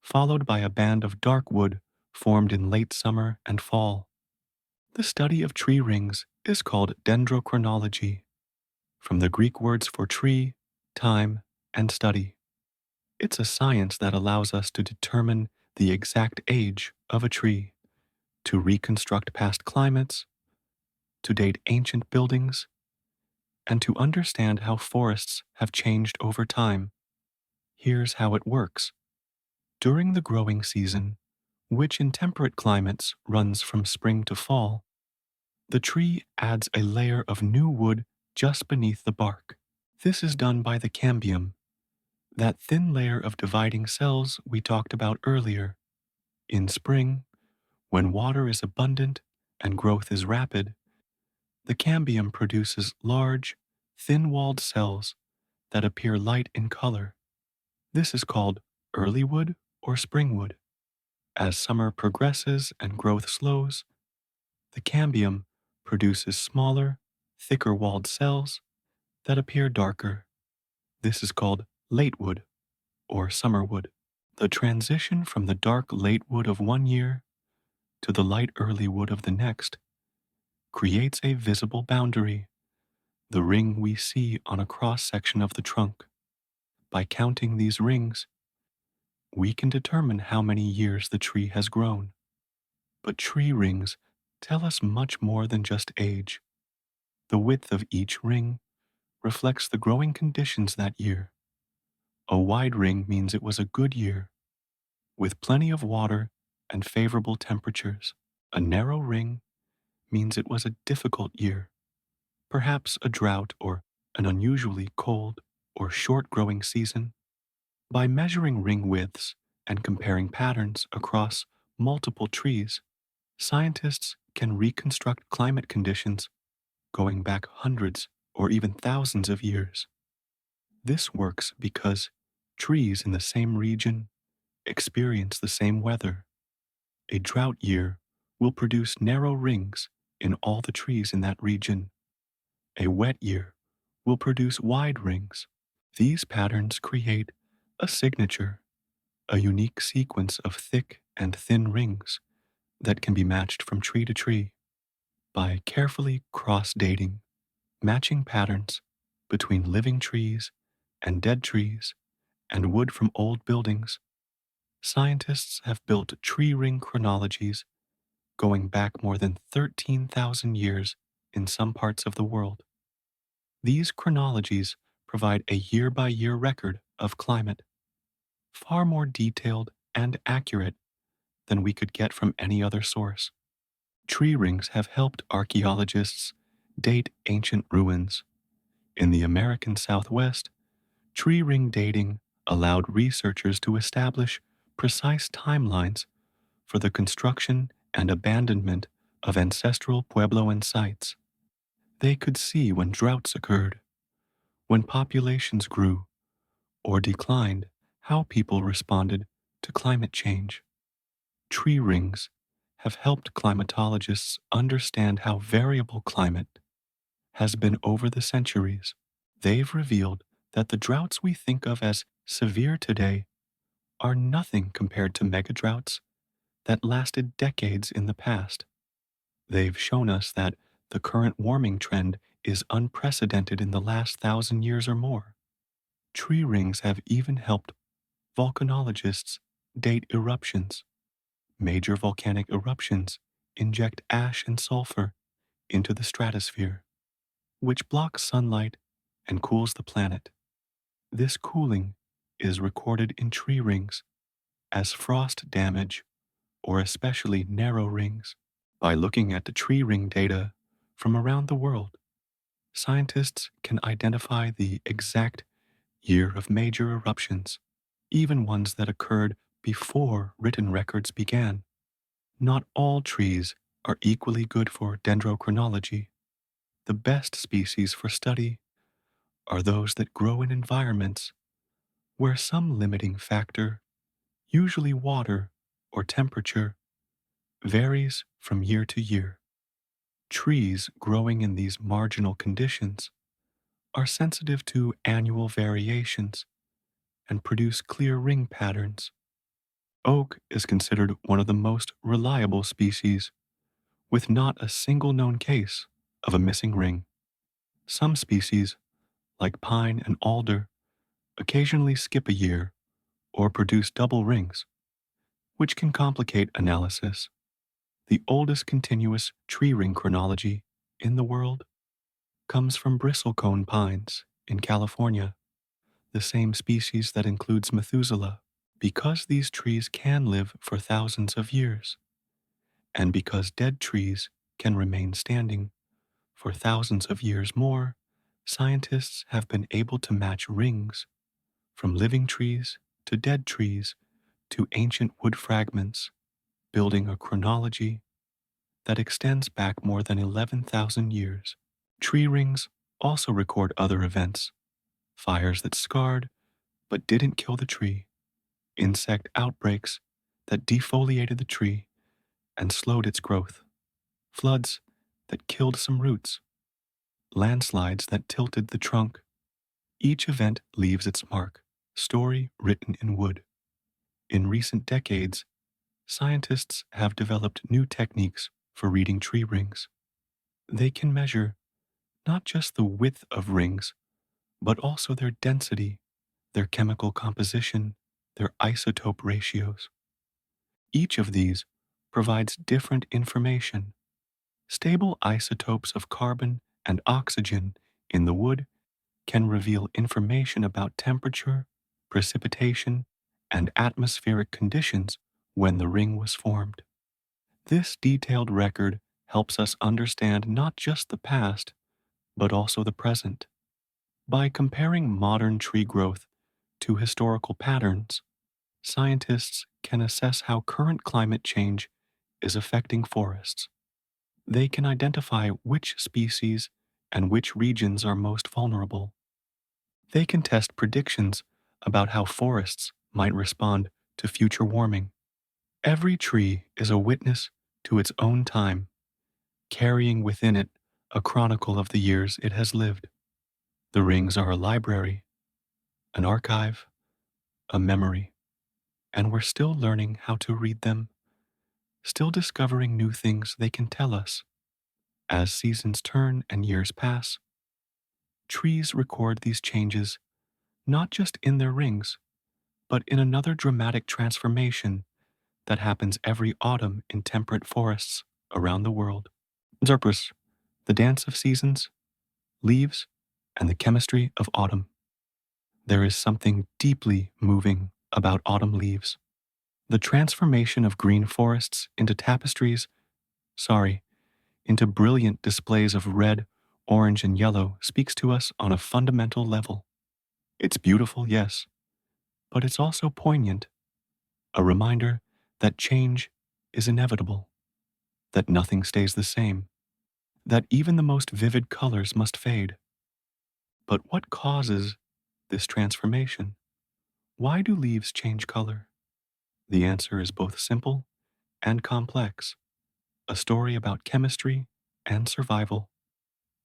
S1: followed by a band of dark wood formed in late summer and fall. The study of tree rings is called dendrochronology, from the Greek words for tree, time, and study. It's a science that allows us to determine the exact age of a tree, to reconstruct past climates, to date ancient buildings, and to understand how forests have changed over time. Here's how it works. During the growing season, which in temperate climates runs from spring to fall, the tree adds a layer of new wood just beneath the bark. This is done by the cambium, that thin layer of dividing cells we talked about earlier. In spring, when water is abundant and growth is rapid, the cambium produces large, thin-walled cells that appear light in color. This is called early wood or spring wood. As summer progresses and growth slows, the cambium produces smaller, thicker-walled cells that appear darker. This is called late wood or summer wood. The transition from the dark late wood of 1 year to the light early wood of the next creates a visible boundary, the ring we see on a cross-section of the trunk. By counting these rings, we can determine how many years the tree has grown. But tree rings tell us much more than just age. The width of each ring reflects the growing conditions that year. A wide ring means it was a good year, with plenty of water and favorable temperatures. A narrow ring means it was a difficult year, perhaps a drought or an unusually cold or short growing season. By measuring ring widths and comparing patterns across multiple trees, scientists can reconstruct climate conditions going back hundreds or even thousands of years. This works because trees in the same region experience the same weather. A drought year will produce narrow rings in all the trees in that region. A wet year will produce wide rings. These patterns create a signature, a unique sequence of thick and thin rings that can be matched from tree to tree. By carefully cross-dating, matching patterns between living trees and dead trees and wood from old buildings, scientists have built tree ring chronologies going back more than 13,000 years in some parts of the world. These chronologies provide a year-by-year record of climate, far more detailed and accurate than we could get from any other source. Tree rings have helped archaeologists date ancient ruins. In the American Southwest, tree ring dating allowed researchers to establish precise timelines for the construction and abandonment of ancestral Puebloan sites. They could see when droughts occurred, when populations grew or declined, how people responded to climate change. Tree rings have helped climatologists understand how variable climate has been over the centuries. They've revealed that the droughts we think of as severe today are nothing compared to megadroughts that lasted decades in the past. They've shown us that the current warming trend is unprecedented in the last 1,000 years or more. Tree rings have even helped volcanologists date eruptions. Major volcanic eruptions inject ash and sulfur into the stratosphere, which blocks sunlight and cools the planet. This cooling is recorded in tree rings as frost damage or especially narrow rings. By looking at the tree ring data from around the world, scientists can identify the exact year of major eruptions, even ones that occurred before written records began. Not all trees are equally good for dendrochronology. The best species for study are those that grow in environments where some limiting factor, usually water or temperature, varies from year to year. Trees growing in these marginal conditions are sensitive to annual variations and produce clear ring patterns. Oak is considered one of the most reliable species, with not a single known case of a missing ring. Some species, like pine and alder, occasionally skip a year or produce double rings, which can complicate analysis. The oldest continuous tree ring chronology in the world comes from bristlecone pines in California, the same species that includes Methuselah. Because these trees can live for thousands of years, and because dead trees can remain standing for thousands of years more, scientists have been able to match rings from living trees to dead trees to ancient wood fragments, building a chronology that extends back more than 11,000 years. Tree rings also record other events: fires that scarred but didn't kill the tree, insect outbreaks that defoliated the tree and slowed its growth, floods that killed some roots, landslides that tilted the trunk. Each event leaves its mark, story written in wood. In recent decades, scientists have developed new techniques for reading tree rings. They can measure not just the width of rings, but also their density, their chemical composition, their isotope ratios. Each of these provides different information. Stable isotopes of carbon and oxygen in the wood can reveal information about temperature, precipitation, and atmospheric conditions when the ring was formed. This detailed record helps us understand not just the past, but also the present. By comparing modern tree growth to historical patterns, scientists can assess how current climate change is affecting forests. They can identify which species and which regions are most vulnerable. They can test predictions about how forests might respond to future warming. Every tree is a witness to its own time, carrying within it a chronicle of the years it has lived. The rings are a library, an archive, a memory, and we're still learning how to read them, still discovering new things they can tell us. As seasons turn and years pass, trees record these changes not just in their rings, but in another dramatic transformation that happens every autumn in temperate forests around the world. Zerpus, the dance of seasons, leaves, and the chemistry of autumn. There is something deeply moving about autumn leaves. The transformation of green forests into tapestries, sorry, into brilliant displays of red, orange, and yellow speaks to us on a fundamental level. It's beautiful, yes, but it's also poignant, a reminder that change is inevitable, that nothing stays the same, that even the most vivid colors must fade. But what causes this transformation? Why do leaves change color? The answer is both simple and complex, a story about chemistry and survival,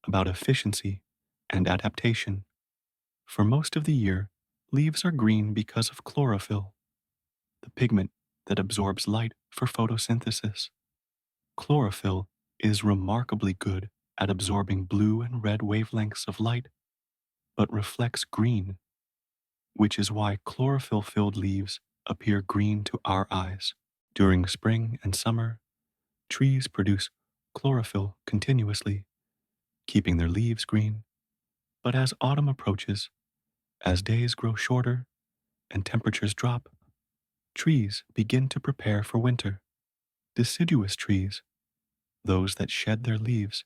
S1: about efficiency and adaptation. For most of the year, leaves are green because of chlorophyll, the pigment that absorbs light for photosynthesis. Chlorophyll is remarkably good at absorbing blue and red wavelengths of light, but reflects green, which is why chlorophyll-filled leaves appear green to our eyes. During spring and summer, trees produce chlorophyll continuously, keeping their leaves green. But as autumn approaches, as days grow shorter and temperatures drop, trees begin to prepare for winter. Deciduous trees, those that shed their leaves,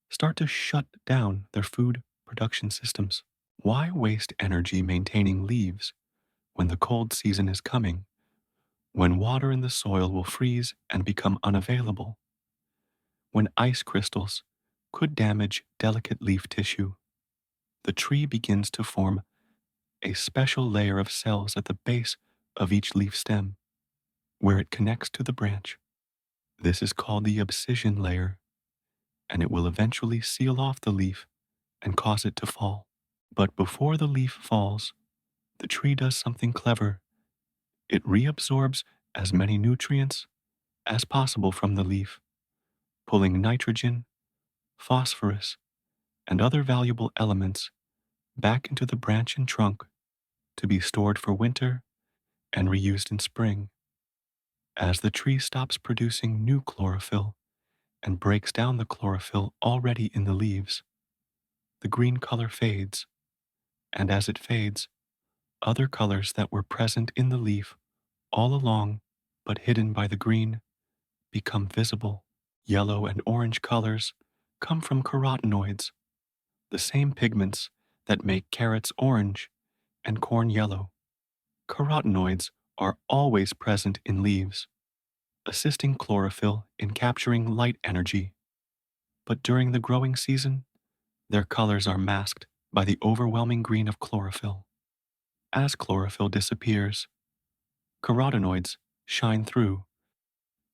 S1: start to shut down their food production systems. Why waste energy maintaining leaves when the cold season is coming, when water in the soil will freeze and become unavailable, when ice crystals could damage delicate leaf tissue? The tree begins to form a special layer of cells at the base of each leaf stem, where it connects to the branch. This is called the abscission layer, and it will eventually seal off the leaf and cause it to fall. But before the leaf falls, the tree does something clever. It reabsorbs as many nutrients as possible from the leaf, pulling nitrogen, phosphorus, and other valuable elements back into the branch and trunk to be stored for winter and reused in spring. As the tree stops producing new chlorophyll and breaks down the chlorophyll already in the leaves, the green color fades, and as it fades, other colors that were present in the leaf all along but hidden by the green become visible. Yellow and orange colors come from carotenoids, the same pigments that make carrots orange and corn yellow. Carotenoids are always present in leaves, assisting chlorophyll in capturing light energy. But during the growing season, their colors are masked by the overwhelming green of chlorophyll. As chlorophyll disappears, carotenoids shine through,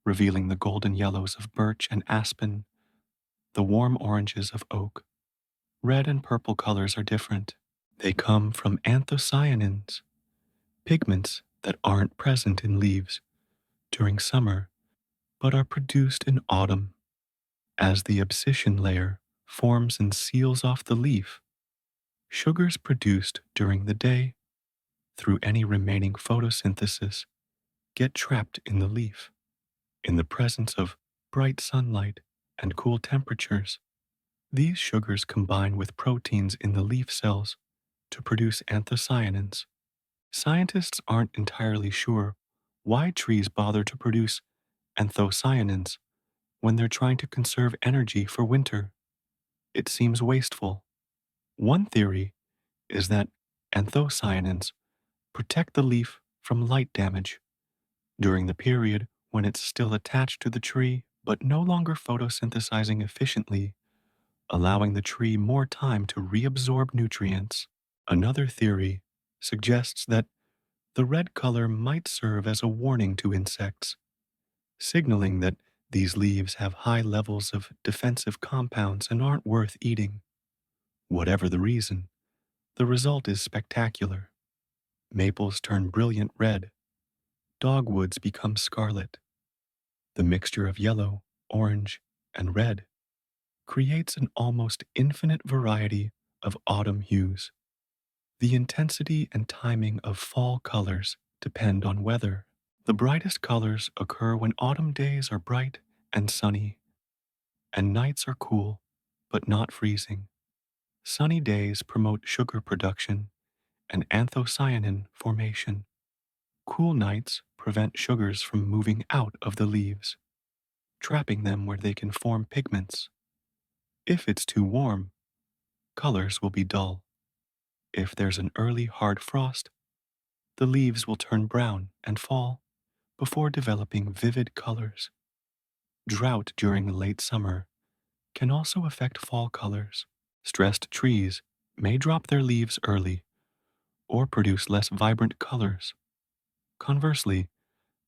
S1: revealing the golden yellows of birch and aspen, the warm oranges of oak. Red and purple colors are different. They come from anthocyanins, pigments that aren't present in leaves during summer but are produced in autumn. As the abscission layer forms and seals off the leaf, sugars produced during the day through any remaining photosynthesis get trapped in the leaf. In the presence of bright sunlight and cool temperatures, these sugars combine with proteins in the leaf cells to produce anthocyanins. Scientists aren't entirely sure why trees bother to produce anthocyanins when they're trying to conserve energy for winter. It seems wasteful. One theory is that anthocyanins protect the leaf from light damage during the period when it's still attached to the tree but no longer photosynthesizing efficiently, allowing the tree more time to reabsorb nutrients. Another theory suggests that the red color might serve as a warning to insects, signaling that These leaves have high levels of defensive compounds and aren't worth eating. Whatever the reason, the result is spectacular. Maples turn brilliant red, dogwoods become scarlet. The mixture of yellow, orange, and red creates an almost infinite variety of autumn hues. The intensity and timing of fall colors depend on weather. The brightest colors occur when autumn days are bright and sunny, and nights are cool but not freezing. Sunny days promote sugar production and anthocyanin formation. Cool nights prevent sugars from moving out of the leaves, trapping them where they can form pigments. If it's too warm, colors will be dull. If there's an early hard frost, the leaves will turn brown and fall before developing vivid colors. Drought during late summer can also affect fall colors. Stressed trees may drop their leaves early or produce less vibrant colors. Conversely,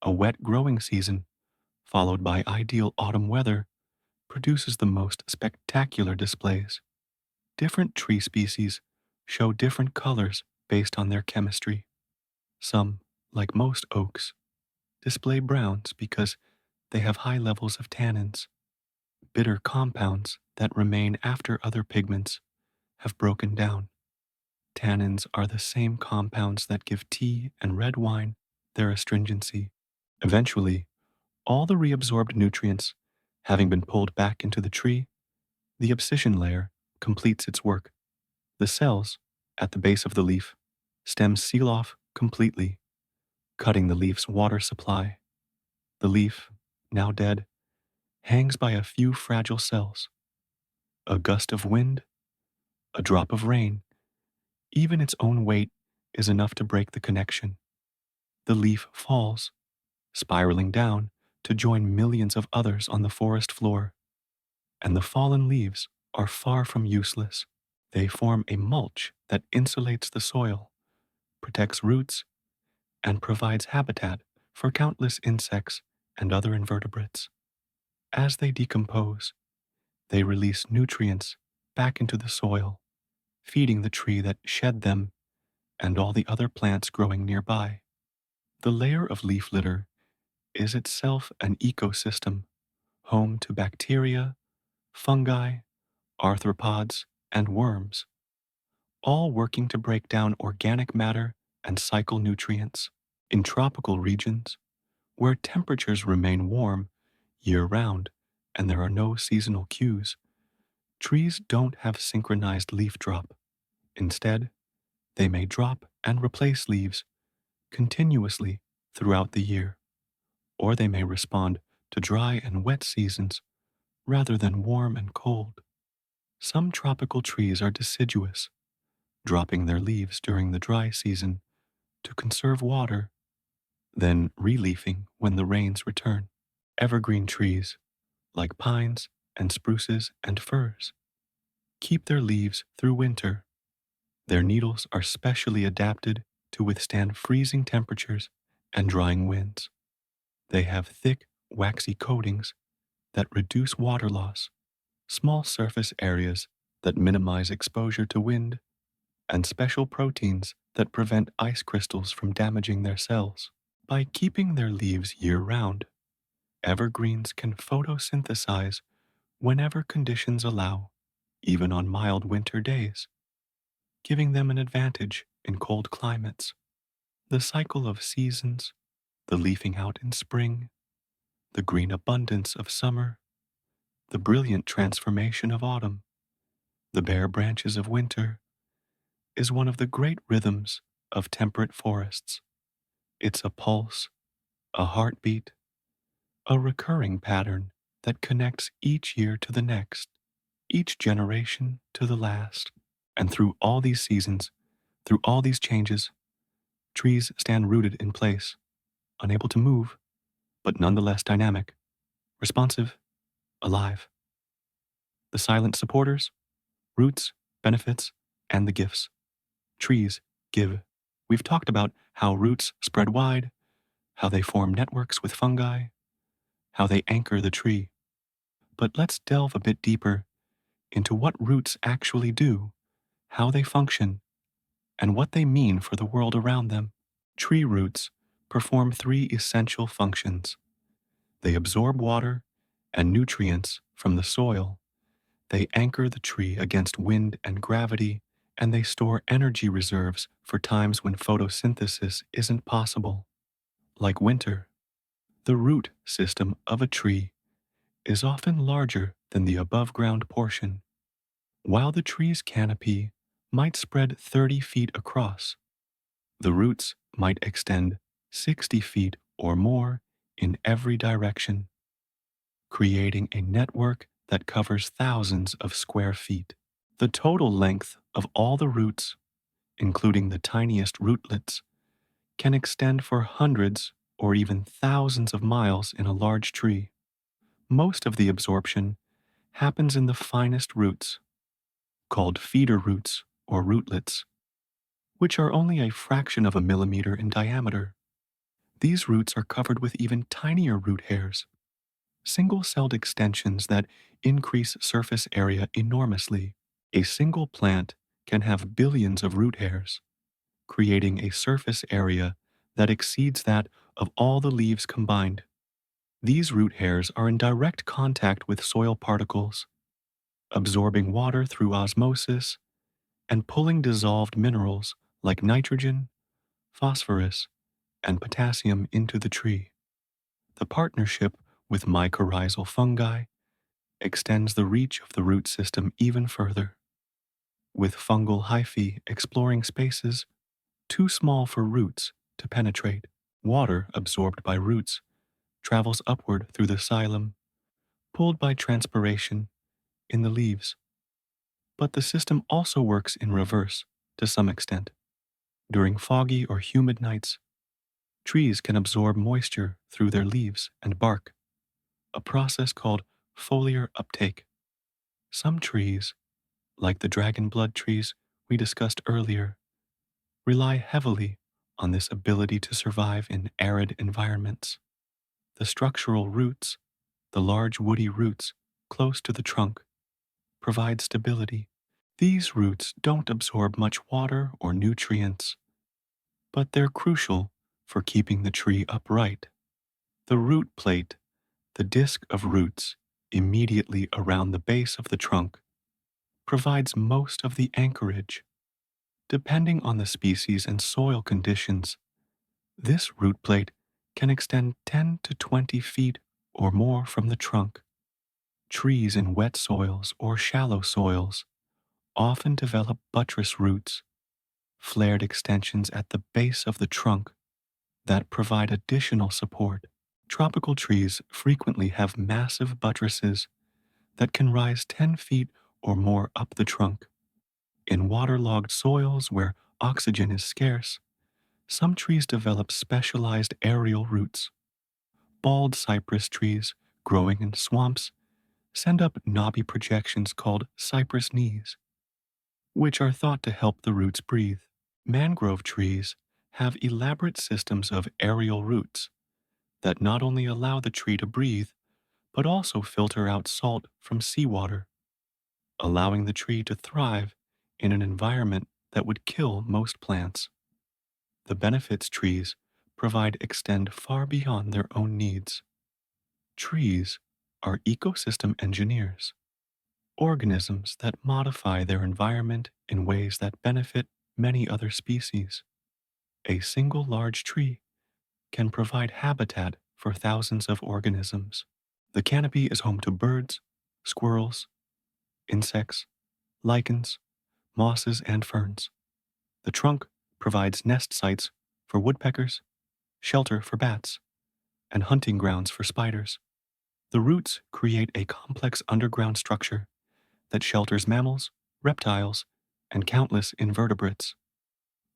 S1: a wet growing season, followed by ideal autumn weather, produces the most spectacular displays. Different tree species show different colors based on their chemistry. Some, like most oaks, display browns because they have high levels of tannins, bitter compounds that remain after other pigments have broken down. Tannins are the same compounds that give tea and red wine their astringency. Eventually, all the reabsorbed nutrients having been pulled back into the tree, the abscission layer completes its work. The cells, at the base of the leaf, stems seal off completely, cutting the leaf's water supply. The leaf, now dead, hangs by a few fragile cells. A gust of wind, a drop of rain, even its own weight is enough to break the connection. The leaf falls, spiraling down to join millions of others on the forest floor. And the fallen leaves are far from useless. They form a mulch that insulates the soil, protects roots, and provides habitat for countless insects and other invertebrates. As they decompose, they release nutrients back into the soil, feeding the tree that shed them and all the other plants growing nearby. The layer of leaf litter is itself an ecosystem, home to bacteria, fungi, arthropods, and worms, all working to break down organic matter and cycle nutrients. In tropical regions, where temperatures remain warm year-round and there are no seasonal cues, trees don't have synchronized leaf drop. Instead, they may drop and replace leaves continuously throughout the year, or they may respond to dry and wet seasons rather than warm and cold. Some tropical trees are deciduous, dropping their leaves during the dry season to conserve water, then releafing when the rains return. Evergreen trees, like pines and spruces and firs, keep their leaves through winter. Their needles are specially adapted to withstand freezing temperatures and drying winds. They have thick, waxy coatings that reduce water loss, small surface areas that minimize exposure to wind, and special proteins that prevent ice crystals from damaging their cells. By keeping their leaves year-round, evergreens can photosynthesize whenever conditions allow, even on mild winter days, giving them an advantage in cold climates. The cycle of seasons, the leafing out in spring, the green abundance of summer, the brilliant transformation of autumn, the bare branches of winter, is one of the great rhythms of temperate forests. It's a pulse, a heartbeat, a recurring pattern that connects each year to the next, each generation to the last. And through all these seasons, through all these changes, trees stand rooted in place, unable to move, but nonetheless dynamic, responsive, alive. The silent supporters, roots, benefits, and the gifts. Trees give. We've talked about how roots spread wide, how they form networks with fungi, how they anchor the tree. But let's delve a bit deeper into what roots actually do, how they function, and what they mean for the world around them. Tree roots perform three essential functions. They absorb water and nutrients from the soil, they anchor the tree against wind and gravity, and they store energy reserves for times when photosynthesis isn't possible. Like winter, the root system of a tree is often larger than the above ground portion. While the tree's canopy might spread 30 feet across, the roots might extend 60 feet or more in every direction, creating a network that covers thousands of square feet. The total length of all the roots, including the tiniest rootlets, can extend for hundreds or even thousands of miles in a large tree. Most of the absorption happens in the finest roots, called feeder roots or rootlets, which are only a fraction of a millimeter in diameter. These roots are covered with even tinier root hairs, single-celled extensions that increase surface area enormously. A single plant can have billions of root hairs, creating a surface area that exceeds that of all the leaves combined. These root hairs are in direct contact with soil particles, absorbing water through osmosis and pulling dissolved minerals like nitrogen, phosphorus, and potassium into the tree. The partnership with mycorrhizal fungi extends the reach of the root system even further, with fungal hyphae exploring spaces too small for roots to penetrate. Water absorbed by roots travels upward through the xylem, pulled by transpiration in the leaves. But the system also works in reverse to some extent. During foggy or humid nights, trees can absorb moisture through their leaves and bark, a process called foliar uptake. Some trees, like the dragon blood trees we discussed earlier, rely heavily on this ability to survive in arid environments. The structural roots, the large woody roots close to the trunk, provide stability. These roots don't absorb much water or nutrients, but they're crucial for keeping the tree upright. The root plate, the disc of roots immediately around the base of the trunk, provides most of the anchorage. Depending on the species and soil conditions, this root plate can extend 10 to 20 feet or more from the trunk. Trees in wet soils or shallow soils often develop buttress roots, flared extensions at the base of the trunk that provide additional support. Tropical trees frequently have massive buttresses that can rise 10 feet or more up the trunk. In waterlogged soils where oxygen is scarce, some trees develop specialized aerial roots. Bald cypress trees growing in swamps send up knobby projections called cypress knees, which are thought to help the roots breathe. Mangrove trees have elaborate systems of aerial roots that not only allow the tree to breathe, but also filter out salt from seawater, allowing the tree to thrive in an environment that would kill most plants. The benefits trees provide extend far beyond their own needs. Trees are ecosystem engineers, organisms that modify their environment in ways that benefit many other species. A single large tree can provide habitat for thousands of organisms. The canopy is home to birds, squirrels, insects, lichens, mosses, and ferns. The trunk provides nest sites for woodpeckers, shelter for bats, and hunting grounds for spiders. The roots create a complex underground structure that shelters mammals, reptiles, and countless invertebrates.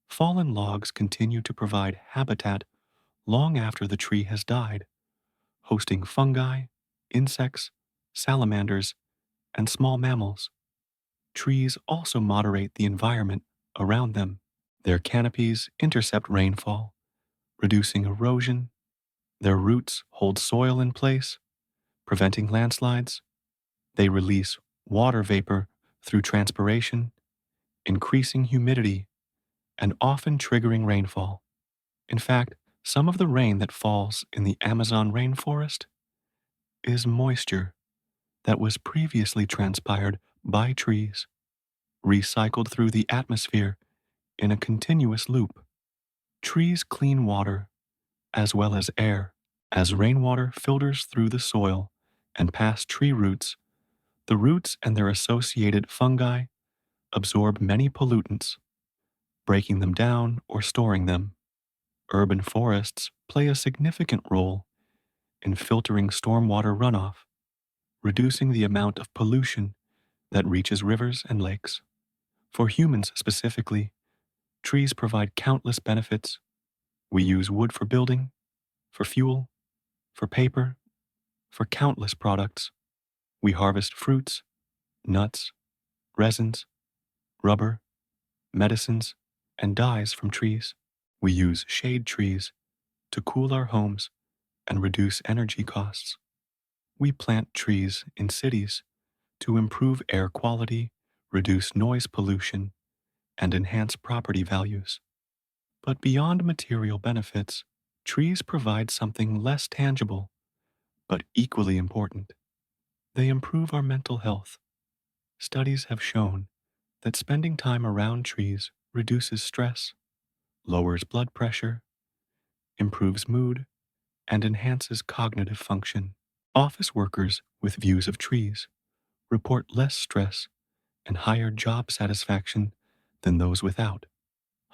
S1: Fallen logs continue to provide habitat long after the tree has died, hosting fungi, insects, salamanders, and small mammals. Trees also moderate the environment around them. Their canopies intercept rainfall, reducing erosion. Their roots hold soil in place, preventing landslides. They release water vapor through transpiration, increasing humidity and often triggering rainfall. In fact, some of the rain that falls in the Amazon rainforest is moisture that was previously transpired by trees, recycled through the atmosphere in a continuous loop. Trees clean water as well as air. As rainwater filters through the soil and past tree roots, the roots and their associated fungi absorb many pollutants, breaking them down or storing them. Urban forests play a significant role in filtering stormwater runoff, reducing the amount of pollution that reaches rivers and lakes. For humans specifically, trees provide countless benefits. We use wood for building, for fuel, for paper, for countless products. We harvest fruits, nuts, resins, rubber, medicines, and dyes from trees. We use shade trees to cool our homes and reduce energy costs. We plant trees in cities to improve air quality, reduce noise pollution, and enhance property values. But beyond material benefits, trees provide something less tangible, but equally important. They improve our mental health. Studies have shown that spending time around trees reduces stress, lowers blood pressure, improves mood, and enhances cognitive function. Office workers with views of trees report less stress and higher job satisfaction than those without.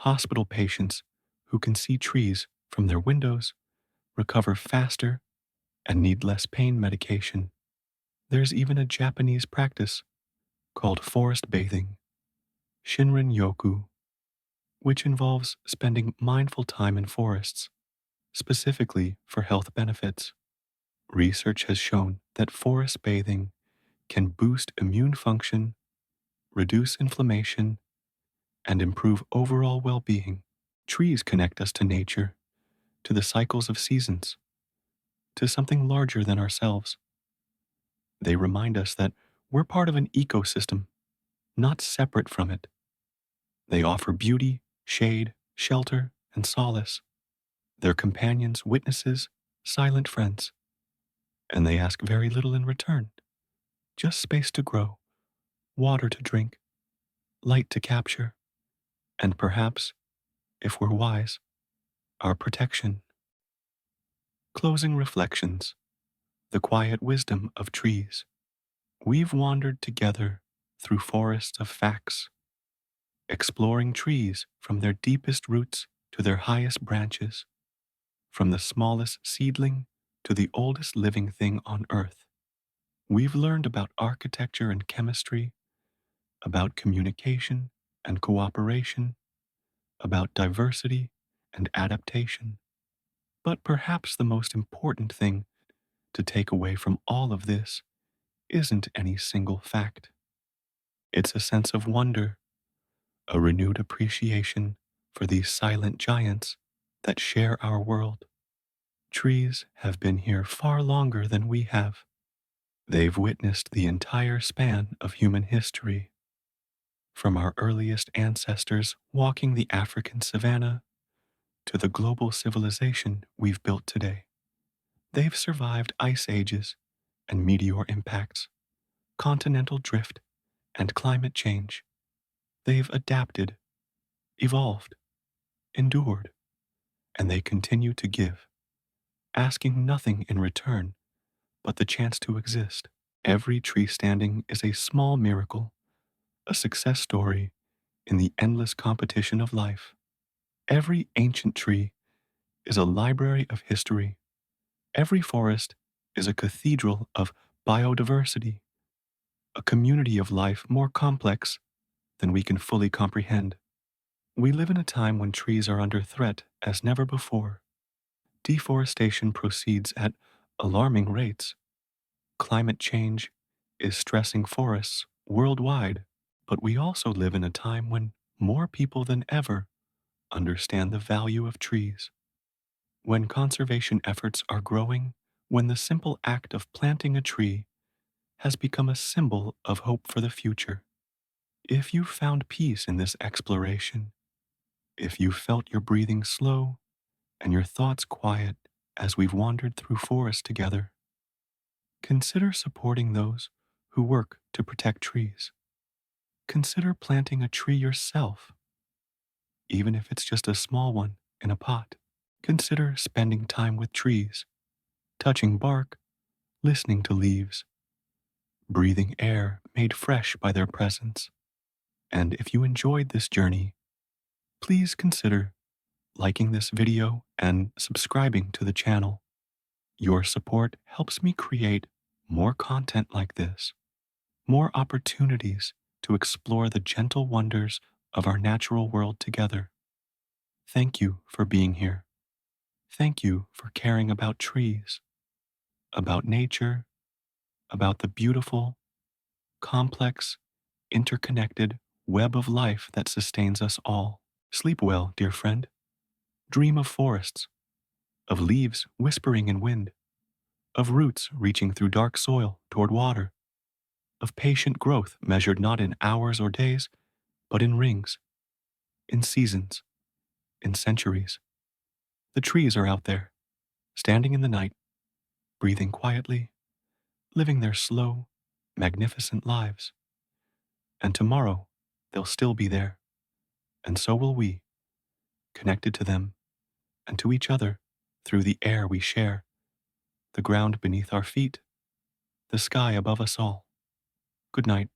S1: Hospital patients who can see trees from their windows recover faster and need less pain medication. There's even a Japanese practice called forest bathing, Shinrin Yoku, which involves spending mindful time in forests, specifically for health benefits. Research has shown that forest bathing can boost immune function, reduce inflammation, and improve overall well being. Trees connect us to nature, to the cycles of seasons, to something larger than ourselves. They remind us that we're part of an ecosystem, not separate from it. They offer beauty, shade, shelter, and solace. They're companions, witnesses, silent friends, and they ask very little in return, just space to grow, water to drink, light to capture, and perhaps, if we're wise, our protection. Closing reflections, the quiet wisdom of trees. We've wandered together through forests of facts, exploring trees from their deepest roots to their highest branches, from the smallest seedling to the oldest living thing on earth. We've learned about architecture and chemistry, about communication and cooperation, about diversity and adaptation. But perhaps the most important thing to take away from all of this isn't any single fact. It's a sense of wonder, a renewed appreciation for these silent giants that share our world. Trees have been here far longer than we have. They've witnessed the entire span of human history, from our earliest ancestors walking the African savanna to the global civilization we've built today. They've survived ice ages and meteor impacts, continental drift, and climate change. They've adapted, evolved, endured, and they continue to give, asking nothing in return but the chance to exist. Every tree standing is a small miracle, a success story in the endless competition of life. Every ancient tree is a library of history. Every forest is a cathedral of biodiversity, a community of life more complex than we can fully comprehend. We live in a time when trees are under threat as never before. Deforestation proceeds at alarming rates. Climate change is stressing forests worldwide, but we also live in a time when more people than ever understand the value of trees. When conservation efforts are growing, when the simple act of planting a tree has become a symbol of hope for the future. If you found peace in this exploration, if you felt your breathing slow and your thoughts quiet as we've wandered through forests together, consider supporting those who work to protect trees. Consider planting a tree yourself, even if it's just a small one in a pot. Consider spending time with trees, touching bark, listening to leaves, breathing air made fresh by their presence. And if you enjoyed this journey, please consider liking this video and subscribing to the channel. Your support helps me create more content like this, more opportunities to explore the gentle wonders of our natural world together. Thank you for being here. Thank you for caring about trees, about nature, about the beautiful, complex, interconnected web of life that sustains us all. Sleep well, dear friend. Dream of forests, of leaves whispering in wind, of roots reaching through dark soil toward water, of patient growth measured not in hours or days, but in rings, in seasons, in centuries. The trees are out there, standing in the night, breathing quietly, living their slow, magnificent lives. And tomorrow, they'll still be there, and so will we, connected to them and to each other through the air we share, the ground beneath our feet, the sky above us all. Good night.